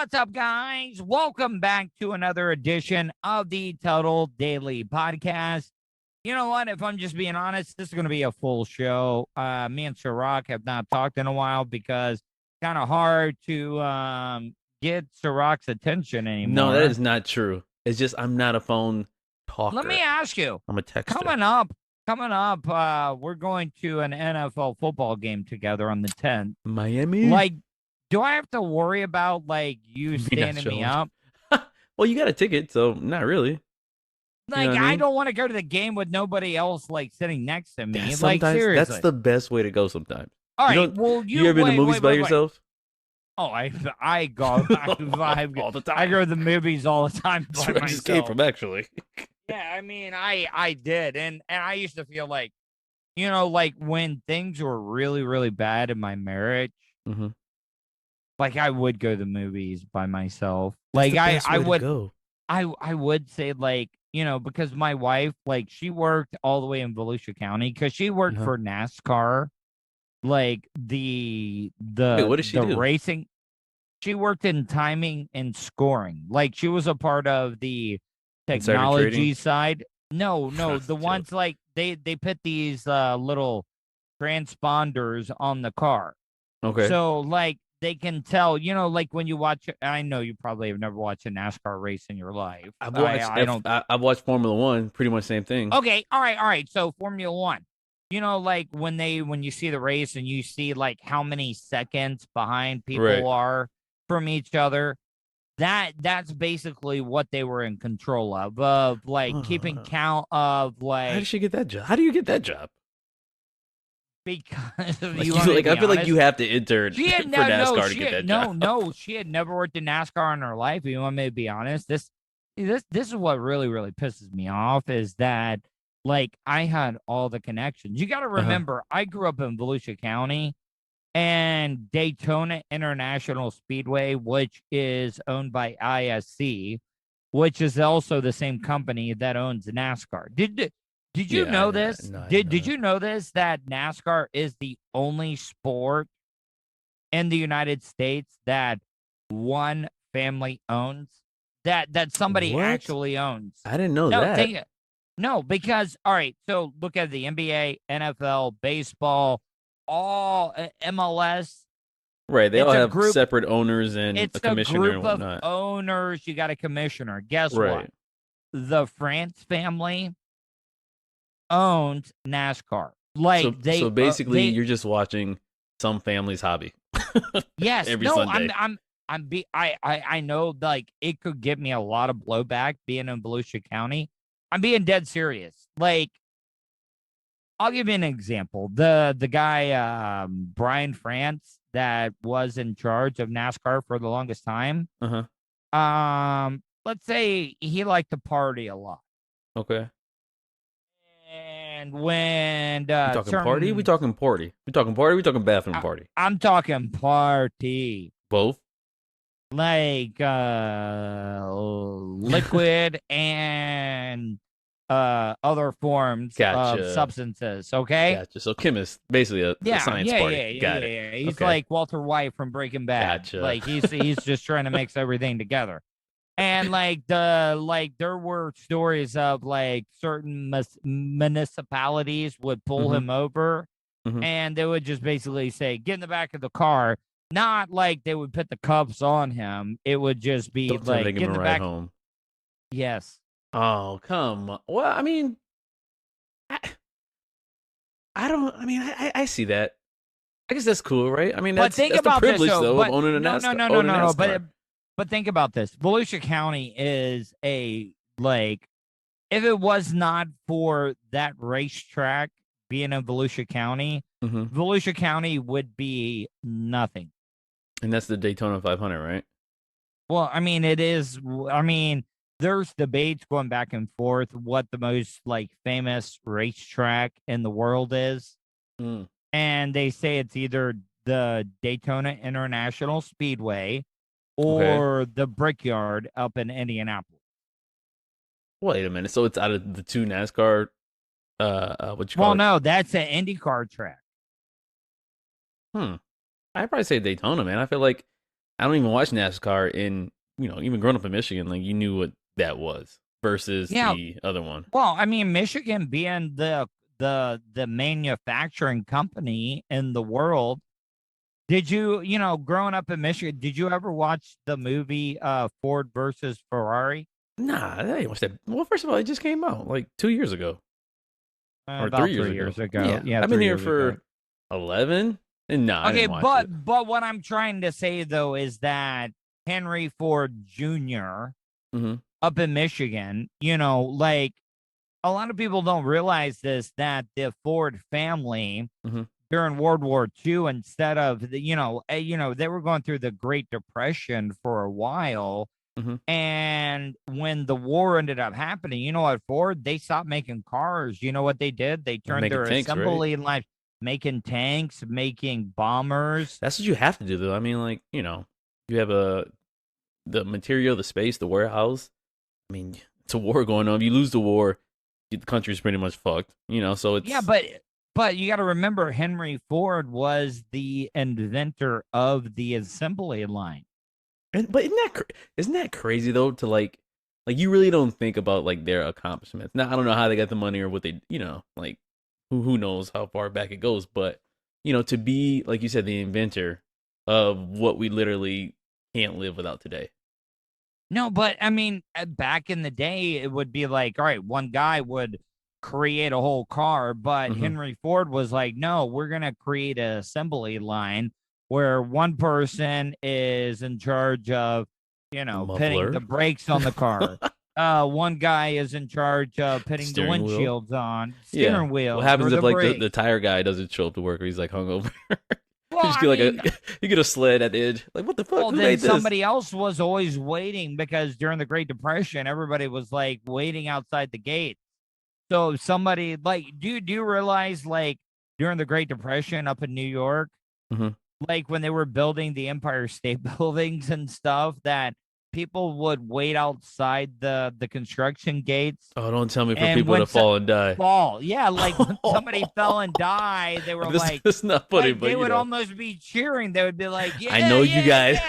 What's up, guys? Welcome back to another edition of the Tuddle Daily Podcast. You know what? If I'm just being honest, this is going to be a full show. Me and Serak have not talked in a while because it's kind of hard to get Serak's attention anymore. No, that is not true. It's just I'm not a phone talker. Let me ask you. I'm a texter. Coming up, we're going to an NFL football game together on the 10th. Miami? Like, do I have to worry about, like, you standing me up? Well, you got a ticket, so not really. Like, You know what I I mean? don't want to go to the game with nobody else, like, sitting next to me. Like, seriously. That's the best way to go sometimes. All right, You ever been to movies by yourself? Oh, I go all the time. I go to the movies all the time by That's where I just came myself. from, actually. Yeah, I mean, I did, and I used to feel like, you know, like when things were really, really bad in my marriage, Mm-hmm. like I would go to the movies by myself. That's Like the best I way to would, go. I would say, like, you know, because my wife, like, she worked all the way in Volusia County because she worked for NASCAR, like the Wait, what does she do? racing. She worked in timing and scoring. Like, she was a part of the Insider technology trading? side. No, That's the a joke. ones like they put these little transponders on the car. Okay. So, like, they can tell, you know, like when you watch, I know you probably have never watched a NASCAR race in your life. I've watched Formula One, pretty much same thing. Okay, all right. So Formula One, you know, like when you see the race and you see like how many seconds behind people Right. are from each other, that's basically what they were in control of like keeping count of How like did she get that job? How do you get that job? because Like, you want me to be I feel like honest? you have to intern for NASCAR to get that job. No, she had never worked in NASCAR in her life. You want me to be honest? This is what really, really pisses me off is that, like, I had all the connections. You got to remember, I grew up in Volusia County and Daytona International Speedway, which is owned by ISC, which is also the same company that owns NASCAR. Did you know this? Did you know this, that NASCAR is the only sport in the United States that one family owns? That somebody What? actually owns. I didn't know No, that. no, because all right, so look at the NBA, NFL, baseball, all MLS. Right, they It's all a have group- separate owners and It's a a commissioner group and of whatnot. owners. You got a commissioner. Guess what? Right. The France family owns NASCAR. Like So basically, you're just watching some family's hobby. yes, every no, Sunday. I know, like, it could give me a lot of blowback being in Volusia County. I'm being dead serious. Like, I'll give you an example. The guy Brian France that was in charge of NASCAR for the longest time. Let's say he liked to party a lot. Okay. And when We talking party? We talking party? We talking party? We talking bathroom party? I'm talking party. Both? Like liquid and other forms of substances, okay? Gotcha. So chemist, basically a science party. Got it. Yeah. He's Okay. like Walter White from Breaking Bad. Gotcha. Like he's just trying to mix everything together. And like there were stories of like certain municipalities would pull him over and they would just basically say, get in the back of the car. Not like they would put the cuffs on him. It would just be like, get in the back. Home. Yes. Oh, come on. Well, I mean, I see that. I guess that's cool, right? I mean, that's the privilege, though, of owning a NASCAR. No. But think about this. Volusia County is like, if it was not for that racetrack being in Volusia County, Volusia County would be nothing. And that's the Daytona 500, right? Well, I mean, it is. I mean, there's debates going back and forth what the most like famous racetrack in the world is. And they say it's either the Daytona International Speedway or the Brickyard up in Indianapolis. Wait a minute. So it's out of the two NASCAR, No, that's an IndyCar track. I'd probably say Daytona, man. I feel like I don't even watch NASCAR. In even growing up in Michigan, like you knew what that was versus the other one. Well, I mean, Michigan being the manufacturing company in the world. Did you, growing up in Michigan, did you ever watch the movie Ford versus Ferrari? Nah, I didn't watch that. Well, first of all, it just came out like 2 years ago. Or About 3 years ago. Yeah, I've been here for 11, and no, I didn't watch it. But what I'm trying to say though is that Henry Ford Jr. Up in Michigan, like a lot of people don't realize this, that the Ford family during World War II, instead of they were going through the Great Depression for a while. And when the war ended up happening, you know what, Ford, they stopped making cars. You know what they did? They turned their assembly line, making tanks, making bombers. That's what you have to do, though. I mean, like, you have the material, the space, the warehouse. I mean, it's a war going on. If you lose the war, the country's pretty much fucked. So it's but you got to remember, Henry Ford was the inventor of the assembly line. But isn't that crazy though? To like you really don't think about like their accomplishments. Now I don't know how they got the money or what they like who knows how far back it goes. But to be, like you said, the inventor of what we literally can't live without today. No, but I mean, back in the day, it would be like, all right, one guy would create a whole car, but Henry Ford was like, no, we're gonna create an assembly line where one person is in charge of, putting the brakes on the car. One guy is in charge of putting the windshields on, steering wheel. What happens if like the tire guy doesn't show up to work or he's like hungover? Well, just you get a sled at the edge. Like, what the fuck? Well, then somebody else was always waiting, because during the Great Depression, everybody was like waiting outside the gate. So somebody like, do you realize, like, during the Great Depression up in New York, like when they were building the Empire State Buildings and stuff, that people would wait outside the construction gates. Oh, don't tell me for people to fall and die. Yeah, like when somebody fell and died, they were it's not funny, like, but they would almost be cheering. They would be like, yeah, I know you guys.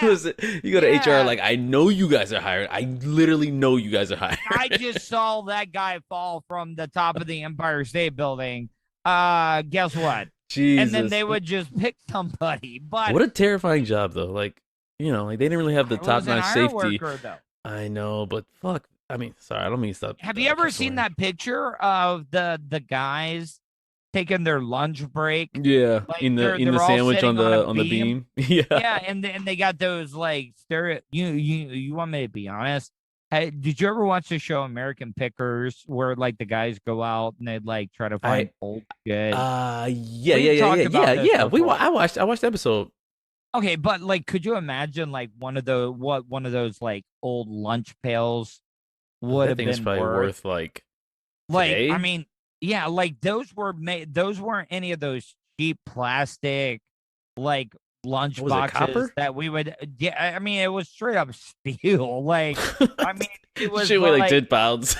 You go to HR, like, I know you guys are hired. I literally know you guys are hired. I just saw that guy fall from the top of the Empire State Building. Guess what? Jesus. And then they would just pick somebody. But what a terrifying job, though. Like, like they didn't really have the top-notch safety. Worker, I know, but fuck. I mean, sorry, I don't mean to stop. Have you ever seen that picture of the guys taking their lunch break? Yeah, like in the sandwich on the beam. Yeah, and they got those like stereo. You want me to be honest? Hey, did you ever watch the show American Pickers, where like the guys go out and they like try to find old shit? Yeah. I watched the episode. Okay, but like, could you imagine like one of those like old lunch pails would have been worth like today? I mean, yeah, like those weren't any of those cheap plastic like lunch boxes that we would. Yeah, I mean, it was straight up steel. Like, I mean, it was shit weighed like 10 pounds.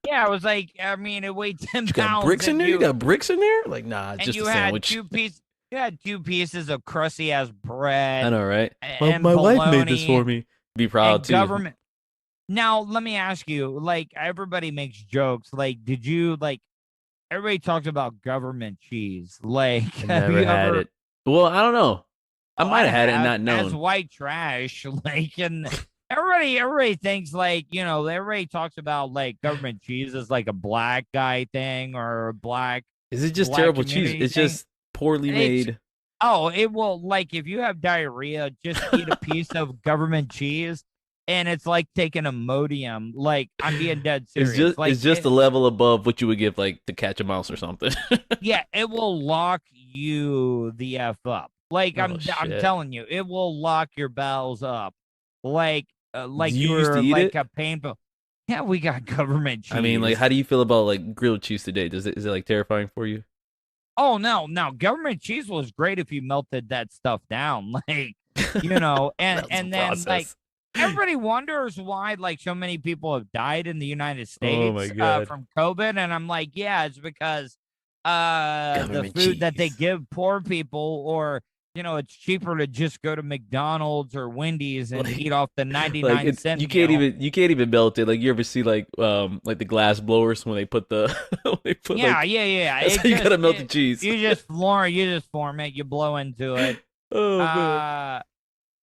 Yeah, it was like, I mean, it weighed 10 pounds. You got bricks in there? You got bricks in there? Like, nah, it's just a sandwich. You had 2 pieces of crusty ass bread. I know, right? My wife made this for me. Be proud too. Government. Now, let me ask you, like, everybody makes jokes. Like, did you, like, everybody talks about government cheese. Like, have you had it? Well, I don't know. I might have had it and not known. As white trash. Like, and everybody thinks, like, everybody talks about, like, government cheese as, like, a black guy thing or a black. Is it just terrible cheese? It's just poorly made. It will, like, if you have diarrhea, just eat a piece of government cheese, and it's like taking Imodium. Like, I'm being dead serious. It's just a level above what you would give, like, to catch a mouse or something. Yeah, it will lock you the F up. Like, I'm telling you, it will lock your bowels up. Like you're like a painful. Yeah, we got government cheese. I mean, like, how do you feel about like grilled cheese today? Is it like terrifying for you? Oh no, government cheese was great if you melted that stuff down, like, and then like everybody wonders why like so many people have died in the United States from COVID, and I'm like, yeah, it's because the food that they give poor people or it's cheaper to just go to McDonald's or Wendy's and Like, eat off the 99-cent you meal. you can't even melt it. Like you ever see like the glass blowers when they put the when they put Yeah. that's how you gotta melt the cheese. You just form it, you blow into it. Oh man.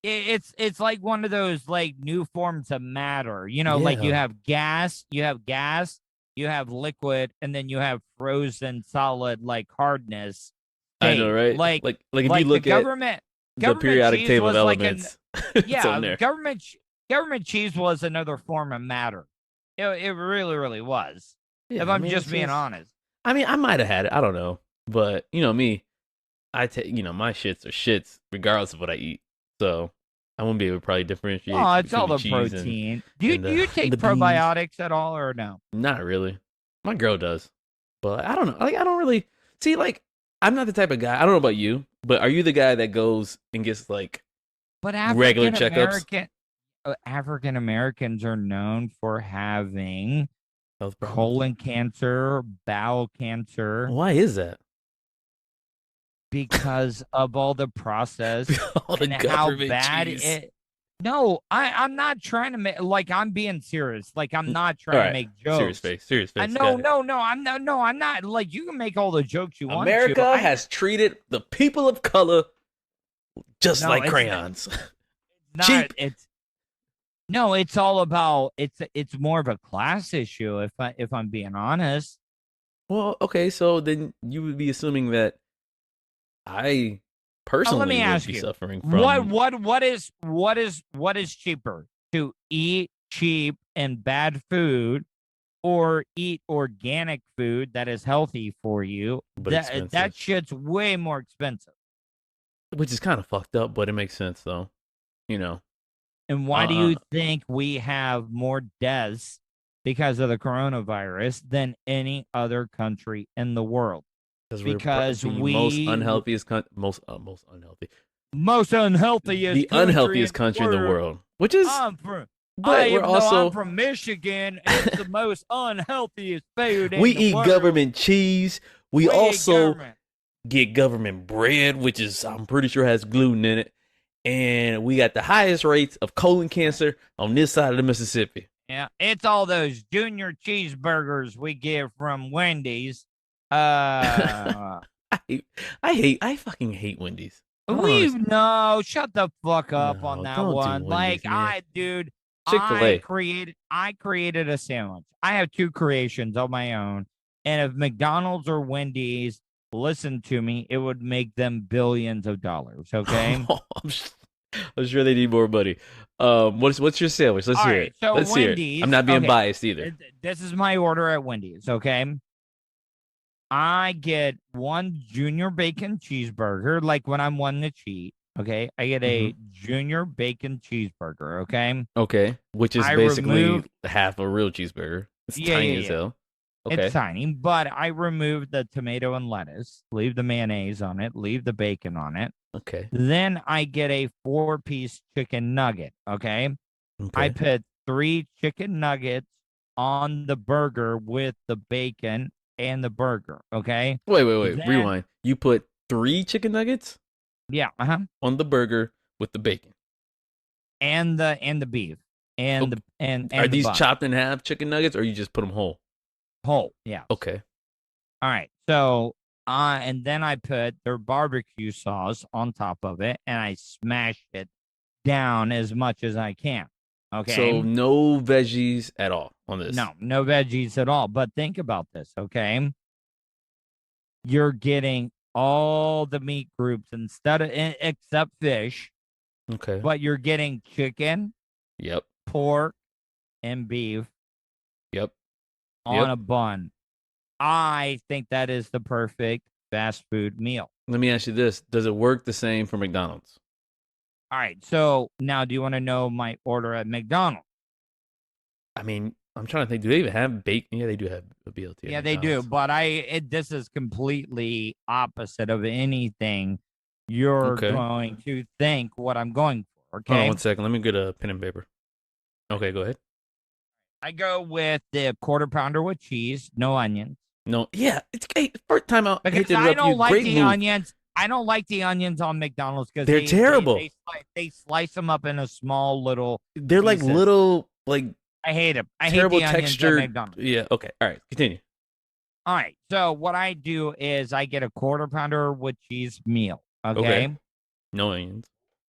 It's like one of those like new forms of matter. Like you Yeah. have gas, you have liquid, and then you have frozen solid like hardness. I know, right? Like Like if you like look the at government the periodic cheese table of was like elements, it's on there. government cheese was another form of matter. It really, really was. Yeah, If I I'm mean, just it's being just, honest. I mean, I might have had it. I don't know, but me, I take my shits are shits regardless of what I eat. So I won't be able to probably differentiate Oh, it's all between the cheese protein. and Do you take the beans. probiotics at all or no? Not really. My girl does, but I don't know. Like I don't really see. Like I'm not the type of guy. I don't know about you, but are you the guy that goes and gets like But regular checkups? African Americans are known for having Health problems. colon cancer, bowel cancer, Why is that? because of all the process All the and how government bad cheese. it. No, I'm not trying to make like I'm being serious. Like I'm not All trying right. to make jokes. Serious face. No, I'm not. Like you can make all the jokes you want to. America has treated the people of color just like crayons. Cheap. It's all about it's more of a class issue if I'm being honest. Well, okay, so then you would be assuming that I personally Let me would ask be you, suffering from what is cheaper, to eat cheap and bad food or eat organic food that is healthy for you? But That expensive. shit's way more expensive. Which is kind of fucked up, but it makes sense though. And why do you think we have more deaths because of the coronavirus than any other country in the world? Because the we most unhealthiest most unhealthiest the unhealthiest country in the world, which is I'm from Michigan. It's the most unhealthiest food. We eat government cheese. We also get government bread, which is I'm pretty sure has gluten in it, and we got the highest rates of colon cancer on this side of the Mississippi. Yeah, it's all those junior cheeseburgers we get from Wendy's. I fucking hate Wendy's. Shut the fuck up on that don't one. do Wendy's, man. Chick-fil-A. I created a sandwich. I have two creations of my own, and if McDonald's or Wendy's listen to me, it would make them billions of dollars. Okay. I'm sure they need more money. What's your sandwich? Let's hear it. So Let's Wendy's, hear it. I'm not being biased either. This is my order at Wendy's. Okay. I get one junior bacon cheeseburger, like when I'm wanting to cheat. Okay. I get a junior bacon cheeseburger. Okay. Okay. Which is basically half a real cheeseburger. It's tiny as hell. Okay. It's tiny, but I remove the tomato and lettuce, leave the mayonnaise on it, leave the bacon on it. Okay. Then I get a 4-piece chicken nugget. Okay. I put 3 chicken nuggets on the burger with the bacon and the burger. Okay. Wait. Rewind. You put 3 chicken nuggets? Yeah. On the burger with the bacon. And the beef. And are these bun. chopped in half chicken nuggets, or you just put them whole? Whole, yeah. Okay. All right. So and then I put their barbecue sauce on top of it, and I smash it down as much as I can. Okay. So no veggies at all on this. No veggies at all. But think about this, okay? You're getting all the meat groups except fish. Okay. But you're getting chicken. Yep. Pork and beef. Yep. On a bun. I think that is the perfect fast food meal. Let me ask you this. Does it work the same for McDonald's? All right. So now do you want to know my order at McDonald's? I mean, I'm trying to think. Do they even have bacon? Yeah, they do have a BLT. Yeah, they do. But this is completely opposite of anything you're going to think what I'm going for. Okay. Hold on 1 second. Let me get a pen and paper. Okay, go ahead. I go with the quarter pounder with cheese, no onions. No, yeah, it's first time out. Because I don't like the onions. I don't like the onions on McDonald's because They're terrible. They slice them up in a small little They're like pieces. little, like I hate them. I hate terrible the onions texture. at McDonald's. Yeah. Okay. All right. Continue. All right. So what I do is I get a quarter pounder with cheese meal. Okay. No onions.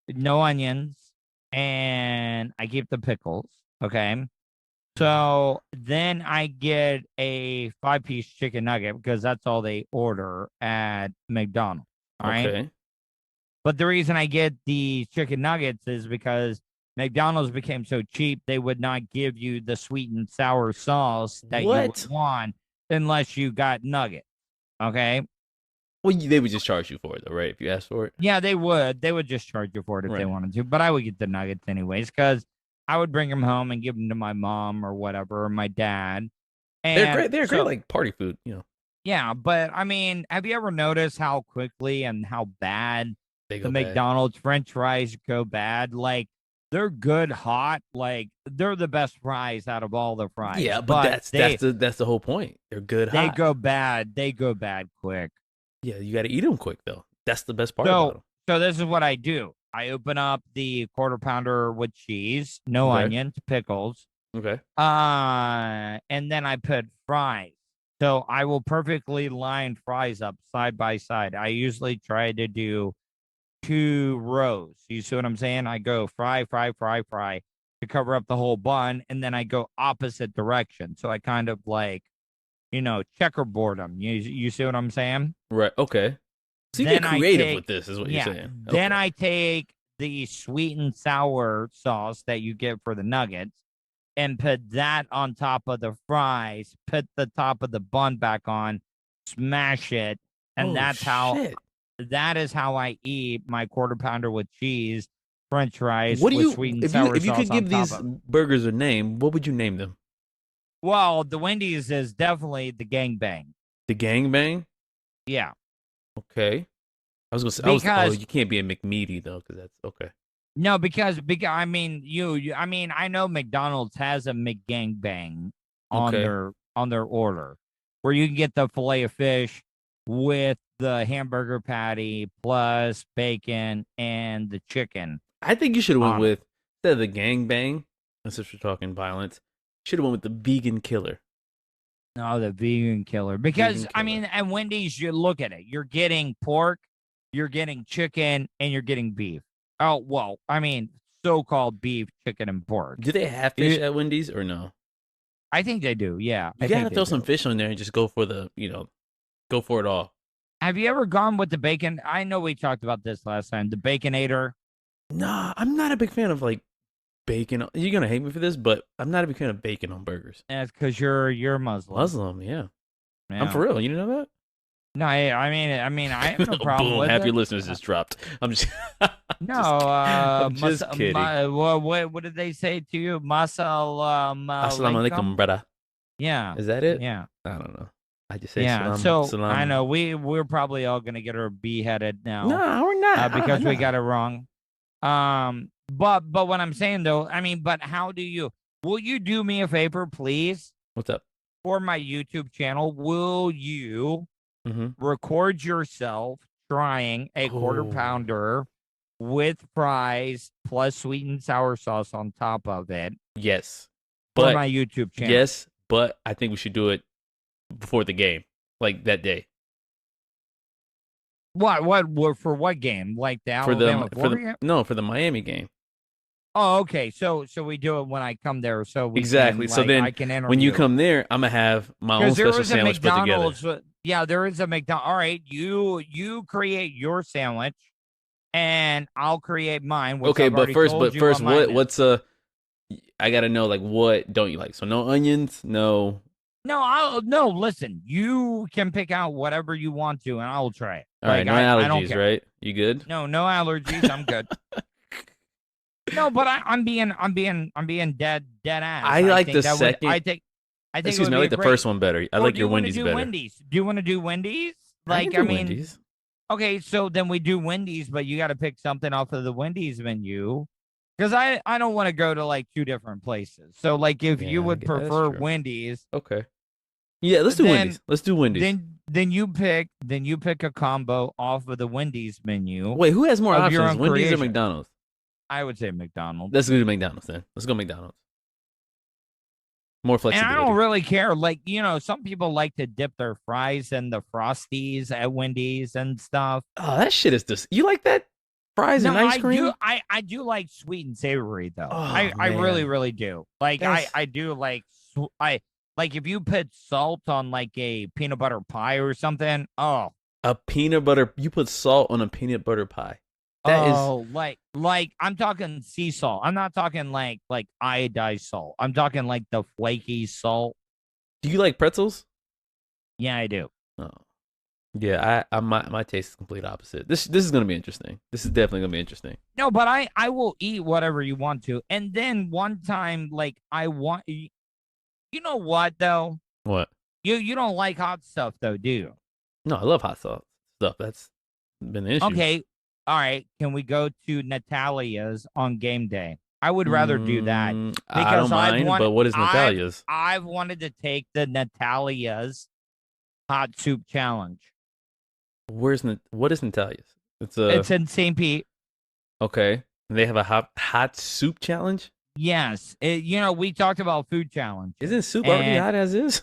No onions. And I keep the pickles. Okay. So then I get a 5-piece chicken nugget because that's all they order at McDonald's. All right. But the reason I get the chicken nuggets is because McDonald's became so cheap, they would not give you the sweet and sour sauce that you would want unless you got nuggets. Okay. Well, they would just charge you for it, though, right? If you asked for it. Yeah, they would. They would just charge you for it if they wanted to. But I would get the nuggets anyways because I would bring them home and give them to my mom or whatever, or my dad. And they're great. They're great, like party food, you know. Yeah, but I mean, have you ever noticed how quickly and how bad the McDonald's French fries go bad? Like, they're good hot. Like, they're the best fries out of all the fries. Yeah, but that's the whole point. They're good hot. They go bad. They go bad quick. Yeah, you got to eat them quick though. That's the best part about them. So this is what I do. I open up the quarter pounder with cheese, no onions, pickles. Okay. And then I put fries. So I will perfectly line fries up side by side. I usually try to do 2 rows. You see what I'm saying? I go fry to cover up the whole bun, and then I go opposite direction. So I kind of like, checkerboard them. You see what I'm saying? Right. Okay. So you get creative with this, is what you're saying. Then I take the sweet and sour sauce that you get for the nuggets and put that on top of the fries, put the top of the bun back on, smash it, and that is how I eat my quarter pounder with cheese, French fries with sweet and sour sauce. If you could give these burgers a name, what would you name them? Well, the Wendy's is definitely the gangbang. The gangbang? Yeah. Okay. I was gonna say, you can't be a McMeaty though, because that's okay. No, because I mean, I know McDonald's has a McGangbang on their order, where you can get the filet of fish with the hamburger patty plus bacon and the chicken. I think you should have went with, instead of the gangbang, since we're talking violence, should have went with the vegan killer. No, the vegan killer. Because I mean, at Wendy's, you look at it, you're getting pork, you're getting chicken, and you're getting beef. Oh, well, I mean, so-called beef, chicken, and pork. Do they have fish at Wendy's or no? I think they do, yeah. You gotta throw some fish on there and just go for go for it all. Have you ever gone with the bacon? I know we talked about this last time. The Baconator. Nah, I'm not a big fan of, like, bacon. You're gonna hate me for this, but I'm not a big fan of bacon on burgers. That's because you're Muslim. Muslim, yeah. I'm for real. You didn't know that? No, I mean, I have no problem Boom, with half it. your listeners just dropped. I'm just no. I'm just kidding. What did they say to you? Assalamu alaikum, brother. Yeah. Is that it? Yeah. I don't know. I just say salam. I know we're probably all gonna get our beheaded now. No, we're not because we got it wrong. But what I'm saying though, I mean, but how do you? Will you do me a favor, please? What's up? For my YouTube channel, will you? Record yourself trying a quarter pounder with fries plus sweet and sour sauce on top of it. Yes. For my YouTube channel. Yes, but I think we should do it before the game, like that day. What for what game? Like the Alabama for the Miami game. Oh, okay. So we do it when I come there. So we exactly. Can, so then I can interview. When you come there, I'm gonna have my own special sandwich put together. Yeah, there is a McDonald's. All right, you create your sandwich, and I'll create mine. Okay, but first, what's I gotta know, like, what don't you like? So no onions, no. No. Listen, you can pick out whatever you want to, and I'll try it. All right, no allergies, right? You good? No allergies. I'm good. No, but I'm being dead ass. I like the second. I think. Excuse me, I like the first one better. I like your Wendy's better. Wendy's? Do you want to do Wendy's? I mean, Wendy's. Okay, so then we do Wendy's, but you got to pick something off of the Wendy's menu, because I don't want to go to like 2 different places. So like, if you would prefer Wendy's, okay. Yeah, let's do Then Wendy's. Let's do Wendy's. then you pick a combo off of the Wendy's menu Wait, who has more of your options, own Wendy's or creation. McDonald's? I would say McDonald's. Let's go to McDonald's then. Let's go McDonald's. More And I flexibility. don't really care. Like, some people like to dip their fries in the Frosties at Wendy's and stuff. Oh, that shit is just. You like that? Fries and ice cream? I do like sweet and savory though. Oh, I really, man. really do. Like I do like like if you put salt on like a peanut butter pie or something. Oh, A peanut butter. You put salt on a peanut butter pie. That is. like I'm talking sea salt. I'm not talking like iodized salt. I'm talking like the flaky salt. Do you like pretzels? Yeah, I do. Oh. Yeah, my taste is complete opposite. This is gonna be interesting. This is definitely gonna be interesting. No, but I will eat whatever you want to. And then one time, like you know what though? What? You don't like hot stuff though, do you? No, I love hot sauce stuff. That's been the issue. Okay. All right. Can we go to Natalia's on game day? I would rather do that I don't mind, but what is Natalia's? I've wanted to take the Natalia's hot soup challenge. What is Natalia's? It's in St. Pete. Okay. They have a hot soup challenge? Yes. We talked about food challenge. Isn't soup already hot as is?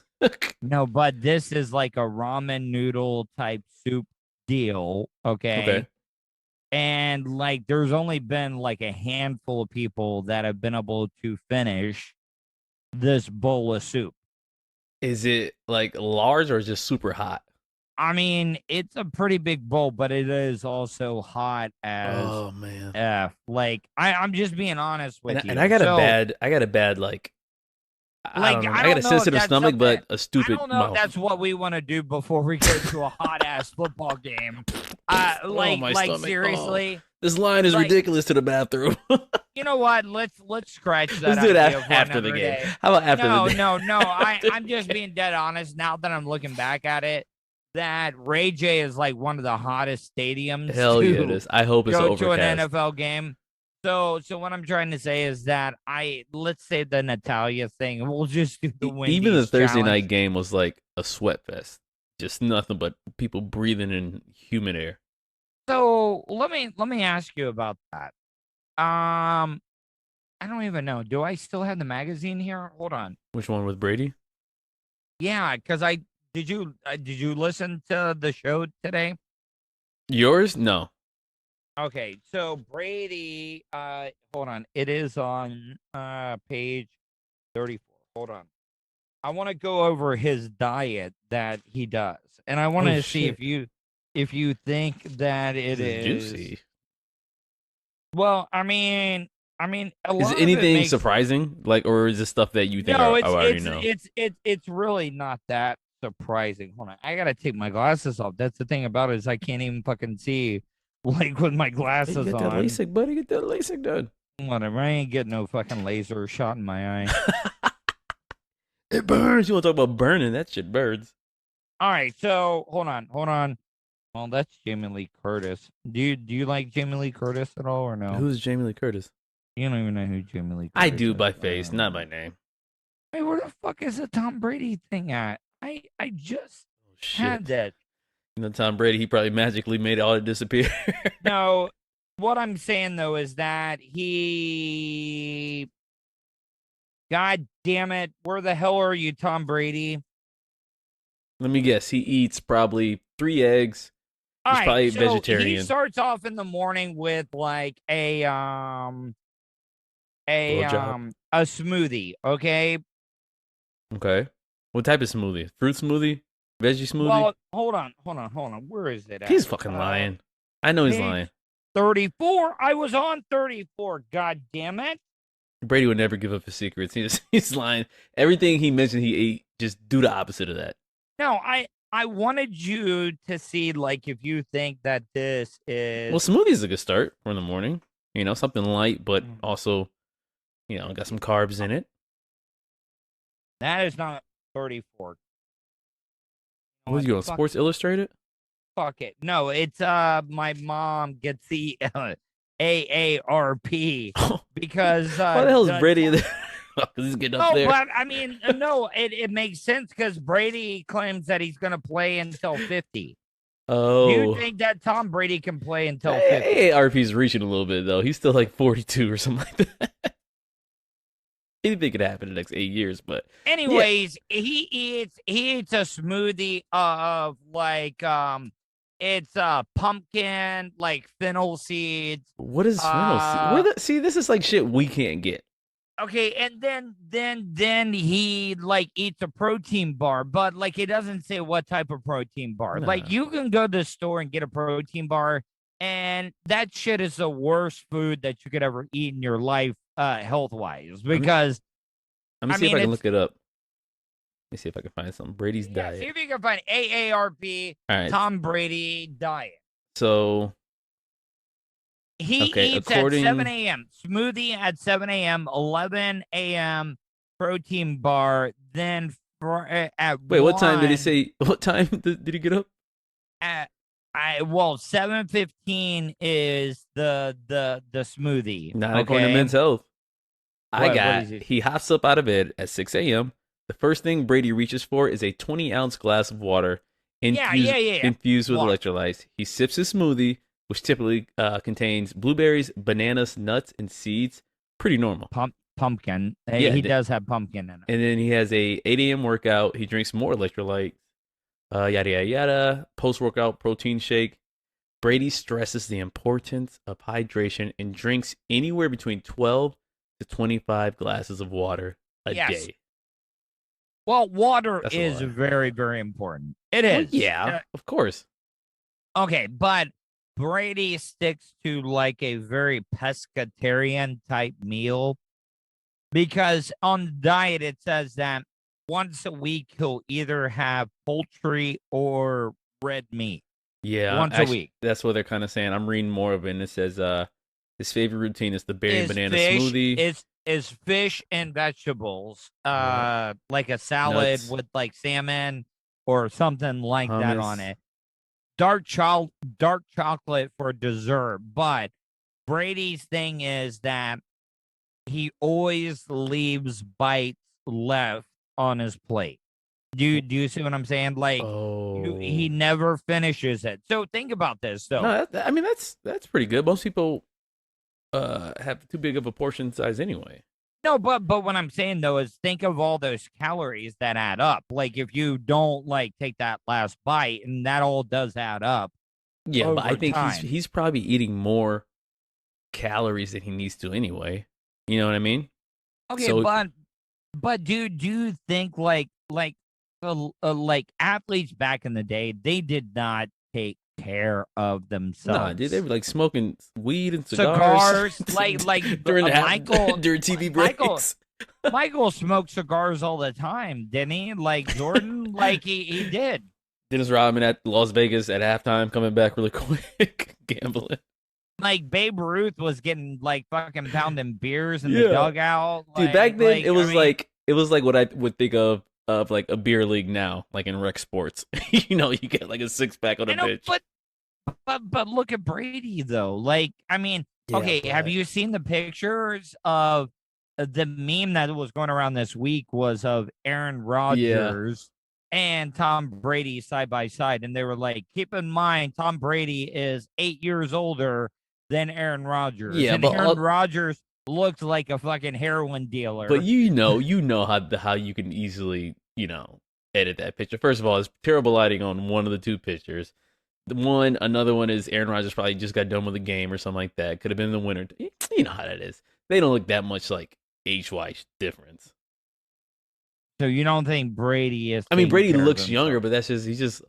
No, but this is like a ramen noodle type soup deal. Okay. And like there's only been like a handful of people that have been able to finish this bowl of soup. Is it like large or just super hot? I mean, it's a pretty big bowl, but it is also hot as F. Like I'm just being honest with you. And I got a bad like I don't know. I got a sensitive stomach, but a stupid I don't know mouth. if that's what we want to do before we go to a hot ass football game. Seriously. Oh, this line is ridiculous to the bathroom. You know what? Let's scratch that. Let's do that after the game. Day. How about after the game? No. I'm just being dead honest now that I'm looking back at it. That Ray J is like one of the hottest stadiums. Hell yeah, it is. I hope it's overcast. Go to an NFL game. So what I'm trying to say is that let's say the Natalia thing. We'll just do the Wendy's Even the Thursday challenge. night game was like a sweat fest. Just nothing but people breathing in humid air. So let me ask you about that. I don't even know. Do I still have the magazine here? Hold on. Which one with Brady? Yeah, because did you listen to the show today? Yours? No. Okay, so Brady, hold on. It is on page 34. Hold on. I want to go over his diet that he does, and I want to see if you think that it is juicy. Well, I mean, is anything surprising, like, or is this stuff that you think I already know? It's really not that surprising. Hold on, I gotta take my glasses off. That's the thing about it is I can't even fucking see. Like with my glasses on. Get that LASIK, buddy. Get that LASIK done. Whatever. I ain't getting no fucking laser shot in my eye. It burns. You want to talk about burning? That shit burns. All right. So hold on. Well, that's Jamie Lee Curtis. Do you like Jamie Lee Curtis at all or no? Who's Jamie Lee Curtis? You don't even know who Jamie Lee Curtis I do is. by face, not by name. Hey, where the fuck is the Tom Brady thing at? I just had that. You know, Tom Brady, he probably magically made all it disappear. No, what I'm saying, though, is that he... God damn it. Where the hell are you, Tom Brady? Let me guess. He eats probably 3 eggs. He's probably vegetarian. He starts off in the morning with, like, a smoothie, okay? Okay. What type of smoothie? Fruit smoothie? Veggie smoothie? Well, hold on. Where is it at? He's fucking lying. I know he's lying. 34. I was on 34. God damn it. Brady would never give up his secrets. He's lying. Everything he mentioned he ate, just do the opposite of that. No, I wanted you to see, like, if you think that this is... Well, smoothie is a good start for in the morning. You know, something light, but also, you know, got some carbs in it. That is not 34. What was you on Sports Illustrated? Fuck it. No, it's my mom gets the AARP because what the hell is Brady? Because he's getting up Oh, there. but I mean, no, it makes sense because Brady claims that he's going to play until 50. Do you Oh. think that Tom Brady can play until 50? AARP's reaching a little bit, though. He's still like 42 or something like that. Anything could happen in the next 8 years, but Anyways, he eats a smoothie of like it's pumpkin, like fennel seeds. what is fennel seed? See, this is like shit we can't get. Okay, and then he like eats a protein bar, but like it doesn't say what type of protein bar. Nah. Like you can go to the store and get a protein bar, and that shit is the worst food that you could ever eat in your life, health wise. Because Let me see if I can look it up. Let me see if I can find something. Brady's diet. see if you can find AARP Tom Brady diet. So he eats at 7 a.m. Smoothie at 7 a.m., 11 a.m. protein bar. Then at wait, what time did he say? What time did he get up? At 7:15 is the smoothie. Not according to Men's Health. What he hops up out of bed at 6 a.m. The first thing Brady reaches for is a 20-ounce glass of water infused with electrolytes. He sips his smoothie, which typically contains blueberries, bananas, nuts, and seeds. Pretty normal. Pumpkin. He does have pumpkin in it. And then he has a 8 a.m. workout. He drinks more electrolytes. Yada, yada, yada. Post-workout protein shake. Brady stresses the importance of hydration and drinks anywhere between 12 to 25 glasses of water a day. Well, water is very, very important. It is. Well, yeah, of course. Okay, but Brady sticks to like a very pescatarian type meal because on the diet it says that once a week he'll either have poultry or red meat. Yeah, once a week. That's what they're kind of saying. I'm reading more of it, and it says his favorite routine is the berry and banana smoothie. Is fish and vegetables, like a salad nuts, with like salmon or something like that on it. Dark chocolate for dessert. But Brady's thing is that he always leaves bites left on his plate. Do you see what I'm saying? Like he never finishes it. So think about this. So no, I mean that's pretty good. Most people have too big of a portion size anyway. No, but what I'm saying though is think of all those calories that add up. Like if you don't like take that last bite, and that all does add up. Yeah, but I think he's probably eating more calories than he needs to anyway. You know what I mean? Okay, so, but do you think like athletes back in the day, they did not take care of themselves? Nah, dude, they were like smoking weed and cigars like during during TV breaks. Michael smoked cigars all the time, didn't he? Like Jordan, like he did. Dennis Rodman at Las Vegas at halftime, coming back really quick, gambling. Like Babe Ruth was getting like fucking pounding beers in the dugout. Dude, back then it was like what I would think of like a beer league now, like in rec sports. You know, you get like a 6-pack on a pitch. But look at Brady though. Like, I mean, have you seen the pictures of the meme that was going around this week was of Aaron Rodgers and Tom Brady side by side, and they were like, keep in mind, Tom Brady is 8 years older than Aaron Rodgers. Yeah, and but Aaron Rodgers looked like a fucking heroin dealer. But you know how you can easily, edit that picture. First of all, it's terrible lighting on one of the two pictures. Another one is Aaron Rodgers probably just got done with a game or something like that. Could have been in the winter. You know how that is. They don't look that much like age-wise difference. So you don't think Brady is? I mean, Brady looks younger, but that's just he just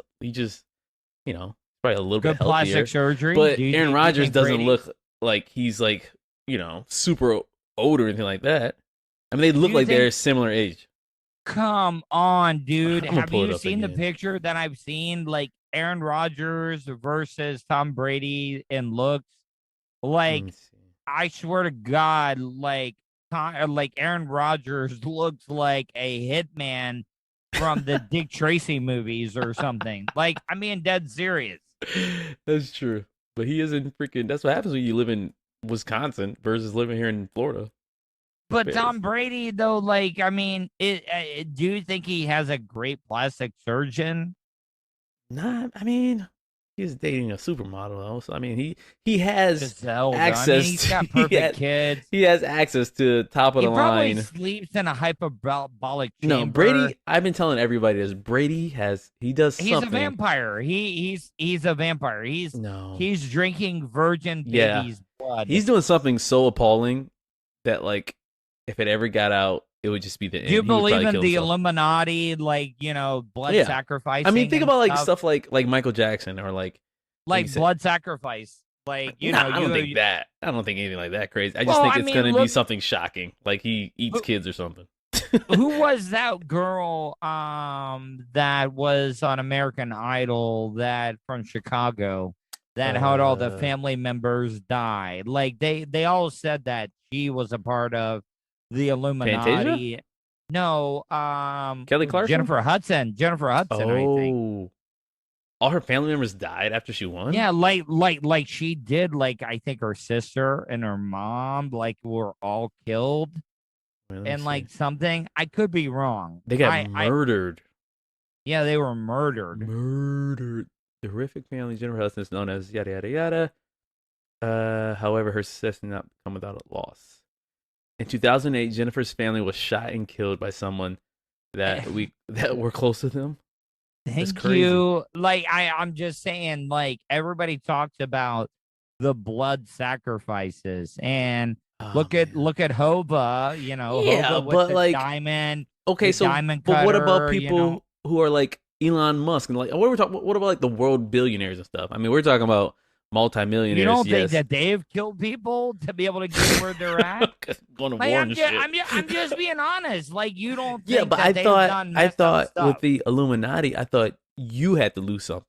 probably a little bit healthier. Plastic surgery. But Aaron Rodgers doesn't look like he's like super old or anything like that. I mean, they look like they're similar age. Come on, dude. Have you seen the picture that I've seen? Like Aaron Rodgers versus Tom Brady in looks. Like, I swear to God, like Aaron Rodgers looks like a hitman from the Dick Tracy movies or something. Like, I mean, dead serious. That's true. But he isn't freaking. That's what happens when you live in Wisconsin versus living here in Florida. But Tom Brady, though, like, I mean, do you think he has a great plastic surgeon? Nah, I mean, he's dating a supermodel though, so I mean, he has Giselle, though. I mean, access he's to got perfect kids. he has access to top of He the probably line. sleeps in a hyperbolic No, chamber. Brady. I've been telling everybody this. Brady he does He's something. a vampire. He's a vampire. He's drinking virgin baby's blood. He's doing something so appalling that, like, if it ever got out, it would just be the end. Do you believe in the Illuminati, like, blood sacrificing? I mean, think about like stuff like Michael Jackson or like blood sacrifice. Like, I don't think that. I don't think anything like that crazy. I just think it's going to be something shocking, like he eats kids or something. Who was that girl that was on American Idol that from Chicago that had all the family members die? Like they all said that she was a part of the Illuminati. Fantasia? No, Kelly Clarkson? Jennifer Hudson, I think. All her family members died after she won? Yeah, like she did, like I think her sister and her mom like were all killed. And like something, I could be wrong. They got murdered. Yeah, they were murdered. The horrific family Jennifer Hudson is known as yada yada yada. However, her success did not come without a loss. In 2008, Jennifer's family was shot and killed by someone that were close to them. Thank you. Like I'm just saying, like everybody talks about the blood sacrifices and. Look at Hova, Hova with the like diamond. Okay, so diamond but cutter, what about people who are like Elon Musk and like what about like the world billionaires and stuff? I mean, we're talking about multimillionaires. You don't think that they've killed people to be able to get where they're at? Going to war and shit. I'm just being honest. Like you don't. Yeah, think but that I thought with the Illuminati, I thought you had to lose something,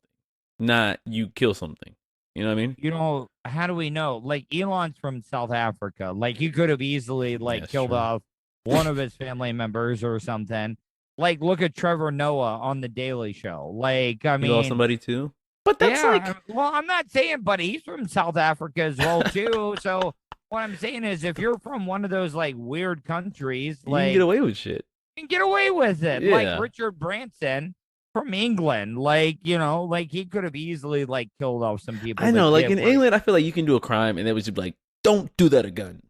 not you kill something. You know what I mean? How do we know? Like Elon's from South Africa. Like he could have easily killed off one of his family members or something. Like look at Trevor Noah on the Daily Show. Like I mean, you lost somebody too. But that's well, I'm not saying, but he's from South Africa as well too. So what I'm saying is, if you're from one of those like weird countries, you can get away with shit. You can get away with it. Yeah. Like Richard Branson. From England, like he could have easily like killed off some people. I know, like in England, I feel like you can do a crime and it was just like, don't do that again.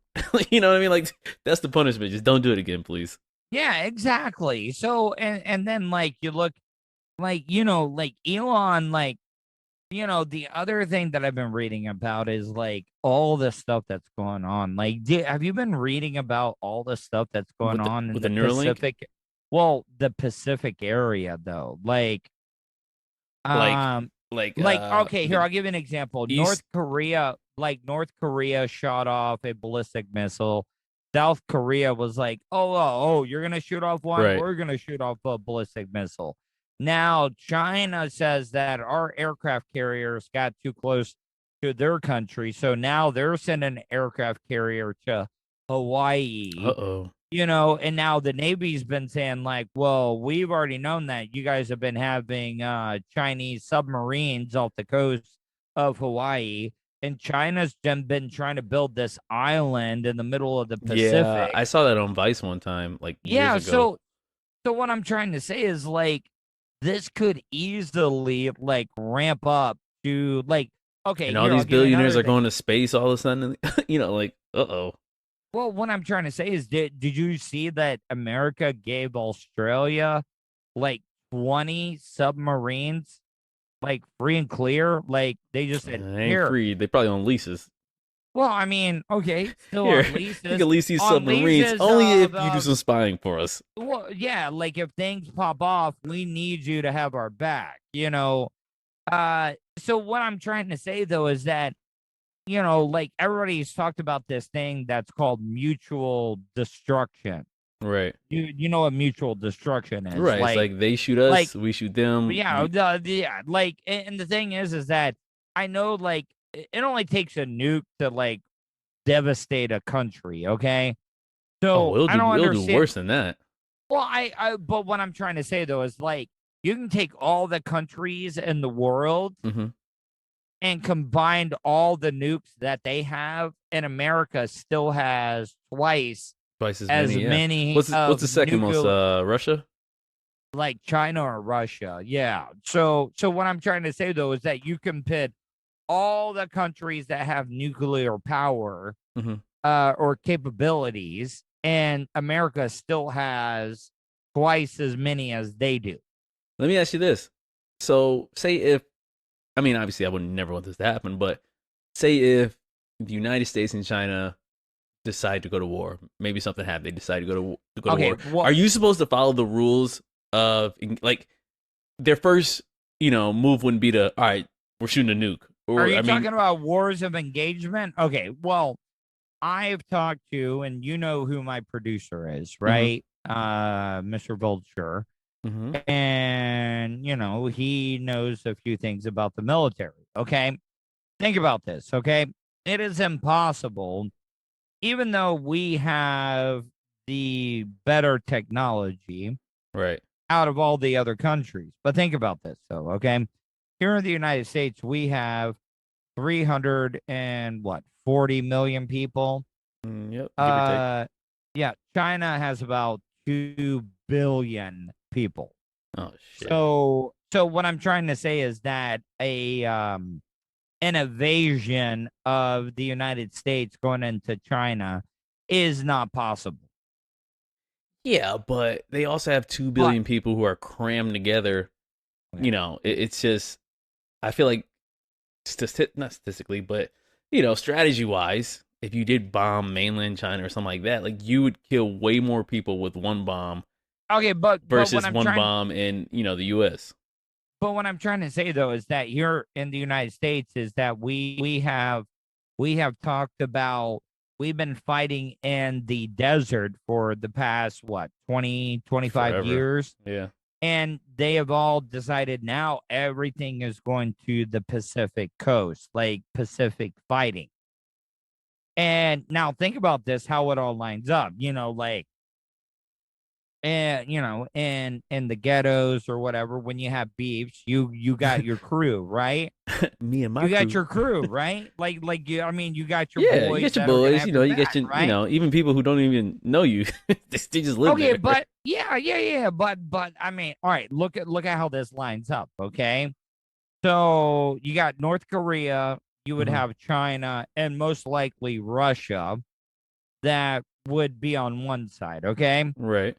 You know what I mean? Like that's the punishment. Just don't do it again, please. Yeah, exactly. So and then like you look, like like Elon, like the other thing that I've been reading about is like all the stuff that's going on. Like, have you been reading about all the stuff that's going on in the Pacific? Well, the Pacific area, though, okay, here, I'll give you an example. North Korea shot off a ballistic missile. South Korea was like, oh, you're going to shoot off one? Right. We're going to shoot off a ballistic missile. Now, China says that our aircraft carriers got too close to their country, so now they're sending an aircraft carrier to Hawaii. Uh-oh. And now the Navy's been saying like, well, we've already known that you guys have been having Chinese submarines off the coast of Hawaii, and China's been trying to build this island in the middle of the Pacific. Yeah, I saw that on Vice one time, like years ago. So what I'm trying to say is like, this could easily like ramp up to like, okay, and all these billionaires are going to space all of a sudden, like, uh-oh. Well, what I'm trying to say is, did you see that America gave Australia like 20 submarines, like free and clear? Like they just said, ain't free. They probably on leases. Well, I mean, okay, still on leases. You can lease these submarines only if you do some spying for us. Well, yeah, like if things pop off, we need you to have our back. So what I'm trying to say though is that, like everybody's talked about this thing that's called mutual destruction. Right. You know what mutual destruction is. Right. It's like they shoot us, we shoot them. Yeah. Like, and the thing is that I know like it only takes a nuke to like devastate a country. Okay. So I don't understand. Do worse than that. Well, but what I'm trying to say though is like, you can take all the countries in the world and combined all the nukes that they have, and America still has twice Twice as as many. Yeah. many What's of the second most? nuclear, Russia. like China or Russia. Yeah. So what I'm trying to say though is that you can pit all the countries that have nuclear power Mm-hmm. or capabilities, and America still has twice as many as they do. Let me ask you this. So, say if, I mean, obviously, I would never want this to happen, but say if the United States and China decide to go to war, maybe something happened, they decide to go to Okay, war. well, Are you supposed to follow the rules of, like, their first, move wouldn't be to, all right, we're shooting a nuke, are or you I mean, talking about wars of engagement? Okay, well, I've talked to, and you know who my producer is, right? Mr. Vulture. mm-hmm. And, he knows a few things about the military. Okay. Think about this. Okay. It is impossible, even though we have the better technology Right. out of all the other countries. But think about this, though. Okay. Here in the United States, we have 300 and what, 40 million people. Yep, give or take. Yeah, China has about 2 billion people. Oh shit. So what I'm trying to say is that an invasion of the United States going into China is not possible. Yeah, but they also have 2 billion people who are crammed together. It's just, I feel like, not statistically, but strategy wise, if you did bomb mainland China or something like that, like you would kill way more people with one bomb. Okay, but versus one bomb in the U.S. But what I'm trying to say though is that here in the United States is that we have talked about, we've been fighting in the desert for the past 20, 25 Forever. years. Yeah. And they have all decided now everything is going to the Pacific coast, like Pacific fighting. And now think about this, how it all lines up, like, and in the ghettos or whatever, when you have beefs, you got your crew, right? Me and my you crew. got your crew, right? Like you, I mean, you got your yeah, boys. you got your that are gonna boys. have You your get back, your, right? even people who don't even know you, they just live there. Okay, but yeah. But I mean, all right. Look at how this lines up. Okay, so you got North Korea. You would have China and most likely Russia. That would be on one side. Okay, Right.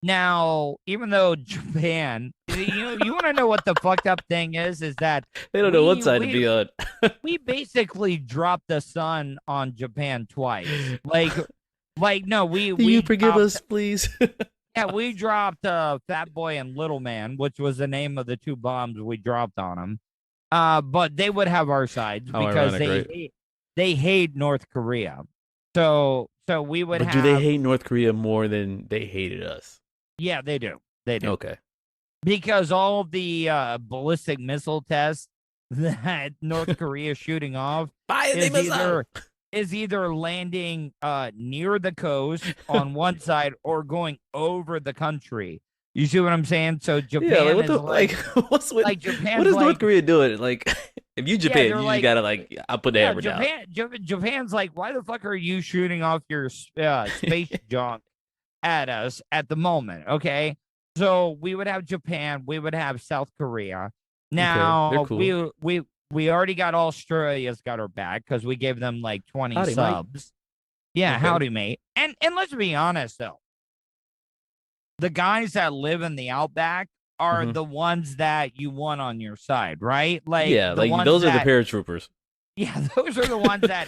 now, even though Japan, you want to know what the fucked up thing is that they don't know what side to be on. We basically dropped the sun on Japan twice. Like no, we Do we you forgive dropped, us, please? yeah, we dropped Fat Boy and Little Man, which was the name of the two bombs we dropped on them. But they would have our sides because they hate North Korea. So we would But have. do they hate North Korea more than they hated us? Yeah, they do. They do. Okay. Because all the ballistic missile tests that North Korea is shooting off is either landing near the coast on one side or going over the country. You see what I'm saying? So Japan what's with, Japan's what is North Korea doing? Like, if you Japan, you just gotta I'll put the hammer down. Japan's like, why the fuck are you shooting off your space junk at us at the moment? Okay, so we would have Japan, we would have South Korea. Now cool. we already got Australia's got our back because we gave them like 20 howdy, subs. Mate. Yeah, okay. Howdy, mate. And let's be honest though, the guys that live in the outback are the ones that you want on your side, right? Like, yeah, like those are the paratroopers. Yeah, those are the ones that,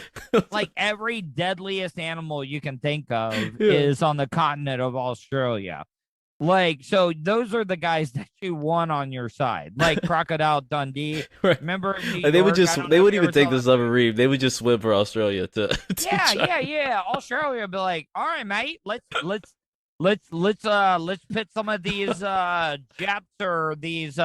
like, every deadliest animal you can think of is on the continent of Australia. Like, so those are the guys that you want on your side, like Crocodile Dundee. Right. Remember, they wouldn't even take the submarine. They would just swim for Australia to yeah. Australia would be like, all right, mate, let's pit some of these Japs or these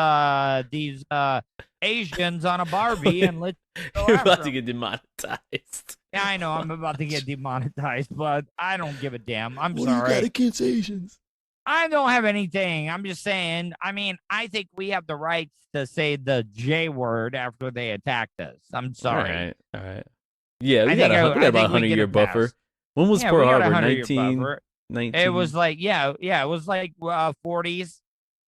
Asians on a Barbie and let's go. You're about to get demonetized. Yeah, I know I'm about to get demonetized, but I don't give a damn. I'm what sorry. You got against Asians? I don't have anything. I'm just saying. I mean, I think we have the rights to say the J word after they attacked us. I'm sorry. All right. Yeah, we got about a 100-year buffer. When was Yeah, Pearl we got a Harbor? 100-year 19, buffer. It 1940s? was like, it was like 40s.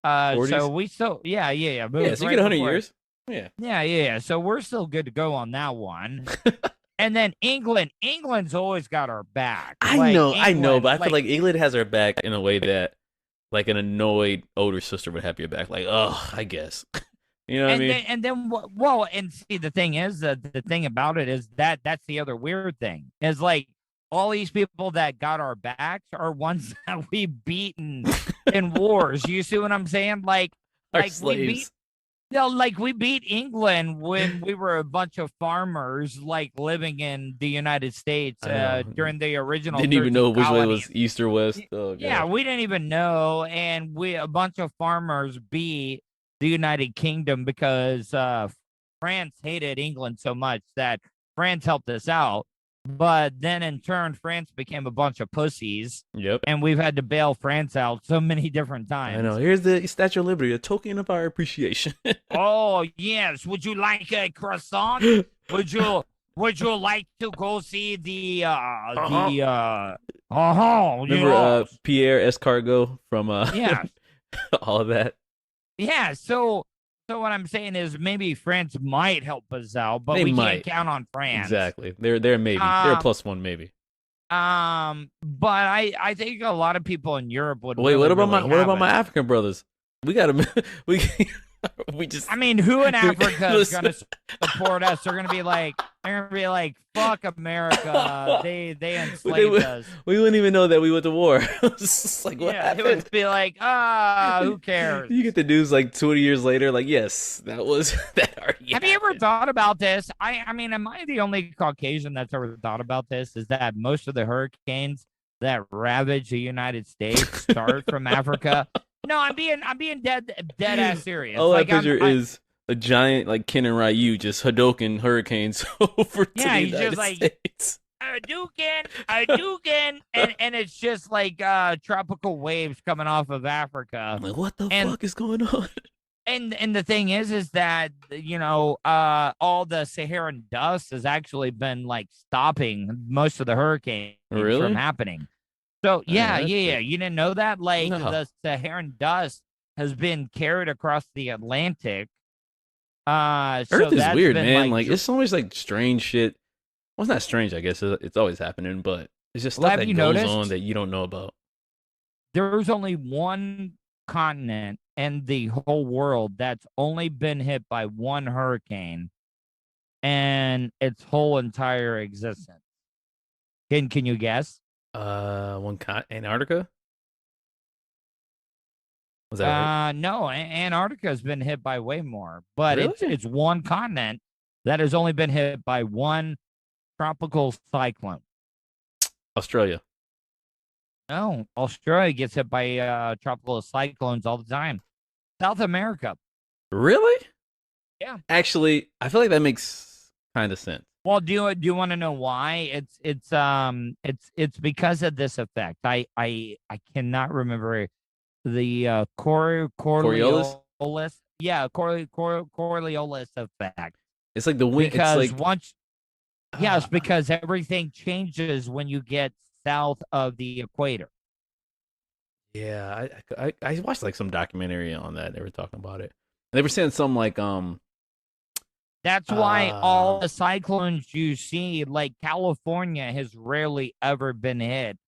So we still, but it Yeah, was so you right get 100 before. years. Yeah. Yeah. So we're still good to go on that one. And then England's always got our back. I Like know, but England, I feel like England has our back in a way that like an annoyed older sister would have your back. Like, oh, I guess. You know what I mean? and see, the thing is, the thing about it is that's the other weird thing is like all these people that got our backs are ones that we beat in wars. You see what I'm saying? Our Like we beat. slaves. No, like we beat England when we were a bunch of farmers, like living in the United States I know. during the original. Didn't even 13 know which way colonies. was east or west. Oh, Yeah, God. we didn't even know, and a bunch of farmers beat the United Kingdom because France hated England so much that France helped us out. But then in turn, France became a bunch of pussies. Yep. And we've had to bail France out so many different times. I know. Here's the Statue of Liberty, a token of our appreciation. Oh, yes. Would you like a croissant? Would you like to go see the Remember Pierre Escargot from yeah. all of that? Yeah, so what I'm saying is maybe France might help us out, but we can't count on France. Exactly. They're maybe. They're a +1 maybe. But I think a lot of people in Europe would. Wait, really, what about really my African brothers? We got to we just. I mean, who in Africa is gonna support us? They're gonna be like, fuck America. They enslaved us. We wouldn't even know that we went to war. It's just like, what happened? It would be like, who cares? You get the news like 20 years later, like, yes, that was that already Have you ever thought about this? I mean, am I the only Caucasian that's ever thought about this? Is that most of the hurricanes that ravage the United States start from Africa? No, I'm being dead ass serious. All I picture is a giant like Ken and Ryu just Hadoken hurricanes over to the United States. Hadouken, and it's just like tropical waves coming off of Africa. I'm like, what the fuck is going on? And the thing is that all the Saharan dust has actually been like stopping most of the hurricanes from happening. So yeah. You didn't know that? Like the Saharan dust has been carried across the Atlantic. Earth is weird, man. Like it's so much like strange shit. Well, it's not strange, I guess. It's always happening, but it's just stuff that goes on that you don't know about. There's only one continent in the whole world that's only been hit by one hurricane and its whole entire existence. Can you guess? Antarctica? Was that right? No, Antarctica has been hit by way more, but really? it's one continent that has only been hit by one tropical cyclone. Australia. No, Australia gets hit by tropical cyclones all the time. South America. Really? Yeah. Actually, I feel like that makes kind of sense. Well, do you want to know why? It's because of this effect. I cannot remember the Coriolis. Yeah, Coriolis effect. It's like the wind. Because it's like once. Yes, because everything changes when you get south of the equator. Yeah, I watched like some documentary on that. They were talking about it. They were saying something like That's why all the cyclones you see, like California, has rarely ever been hit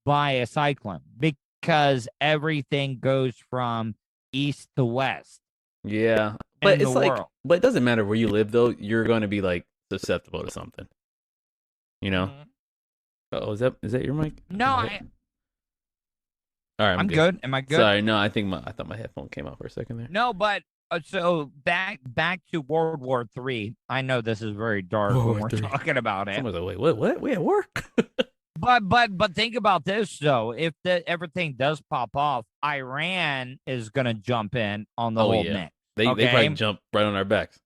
by a cyclone because everything goes from east to west. Yeah, but it's like, but it doesn't matter where you live though. You're going to be like susceptible to something. You know? Mm-hmm. Oh, is that your mic? No, all right, I'm good. Am I good? Sorry, no, I thought my headphone came out for a second there. No, but so back to World War III. I know this is very dark when we're talking about it. Someone's like, wait, what? We at work? But think about this though. If everything does pop off, Iran is gonna jump in on the whole mix. They probably jump right on our backs.